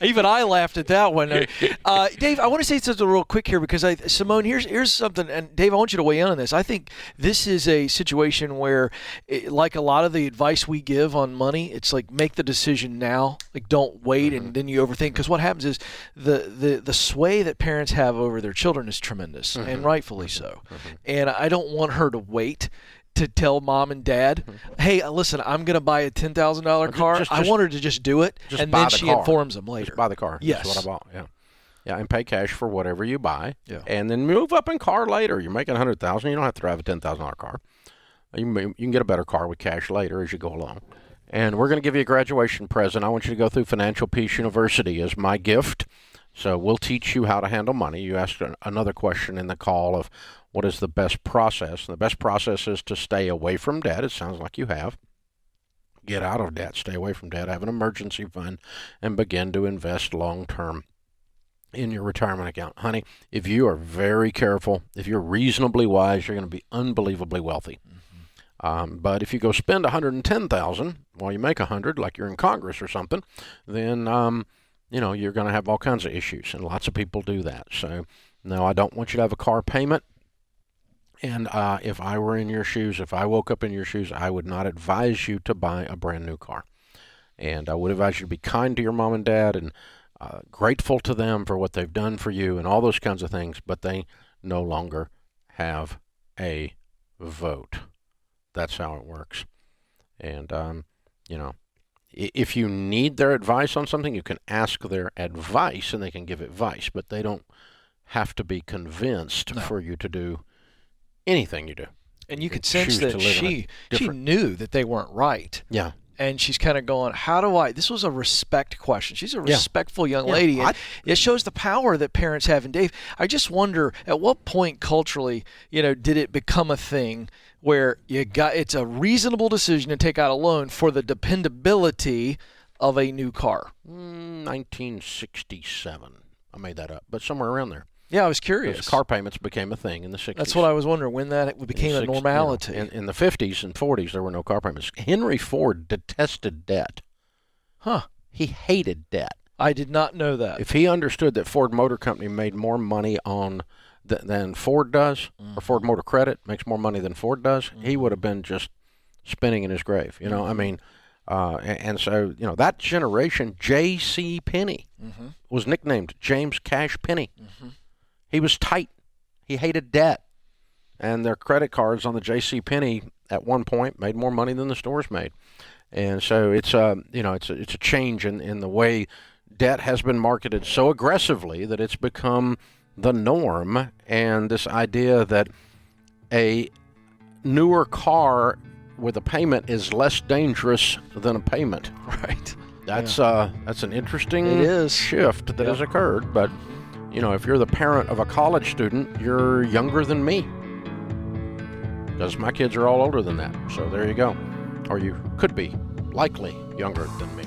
even I laughed at that one. Dave, I want to say something real quick here because Simone, here's something, and Dave, I want you to weigh in on this. I think this is a situation where, like a lot of the advice we give on money, it's make the decision now. Don't wait and then you overthink. Because what happens is the sway that parents have over their children is tremendous, and rightfully so. And I don't want her to wait to tell mom and dad, hey, listen, I'm going to buy a $10,000 car. I want her to just do it, and then she informs them later. Just buy the car. Yes. That's what I bought, yeah, and pay cash for whatever you buy, yeah. And then move up in car later. You're making $100,000. You don't have to drive a $10,000 car. You can get a better car with cash later as you go along. And we're going to give you a graduation present. I want you to go through Financial Peace University as my gift. So we'll teach you how to handle money. You asked another question in the call of what is the best process. And the best process is to stay away from debt. It sounds like you have. Get out of debt. Stay away from debt. Have an emergency fund and begin to invest long-term in your retirement account. Honey, if you are very careful, if you're reasonably wise, you're going to be unbelievably wealthy. But if you go spend $110,000 while you make $100, like you're in Congress or something, then you're going to have all kinds of issues, and lots of people do that. So, no, I don't want you to have a car payment. And if I were in your shoes, if I woke up in your shoes, I would not advise you to buy a brand new car. And I would advise you to be kind to your mom and dad and grateful to them for what they've done for you and all those kinds of things, but they no longer have a vote. That's how it works. And, if you need their advice on something, you can ask their advice and they can give advice, but they don't have to be convinced for you to do anything you do. And you could sense that she knew that they weren't right. Yeah. And she's kind of going, this was a respect question. She's a respectful young lady. And it shows the power that parents have. And Dave, I just wonder, at what point culturally, did it become a thing where it's a reasonable decision to take out a loan for the dependability of a new car? 1967. I made that up, but somewhere around there. Yeah, I was curious. Because car payments became a thing in the 60s. That's what I was wondering, when that became a normality. In the 50s and 40s, there were no car payments. Henry Ford detested debt. Huh. He hated debt. I did not know that. If he understood that Ford Motor Company made more money on than Ford does, or Ford Motor Credit makes more money than Ford does, he would have been just spinning in his grave. And so, that generation, J.C. Penney, was nicknamed James Cash Penney. He was tight. He hated debt. And their credit cards on the J.C. Penney at one point made more money than the stores made. And so it's a change in the way debt has been marketed so aggressively that it's become the norm. And this idea that a newer car with a payment is less dangerous than a payment. Right. That's an interesting shift that has occurred. But if you're the parent of a college student, you're younger than me. Because my kids are all older than that. So there you go. Or you could be likely younger than me.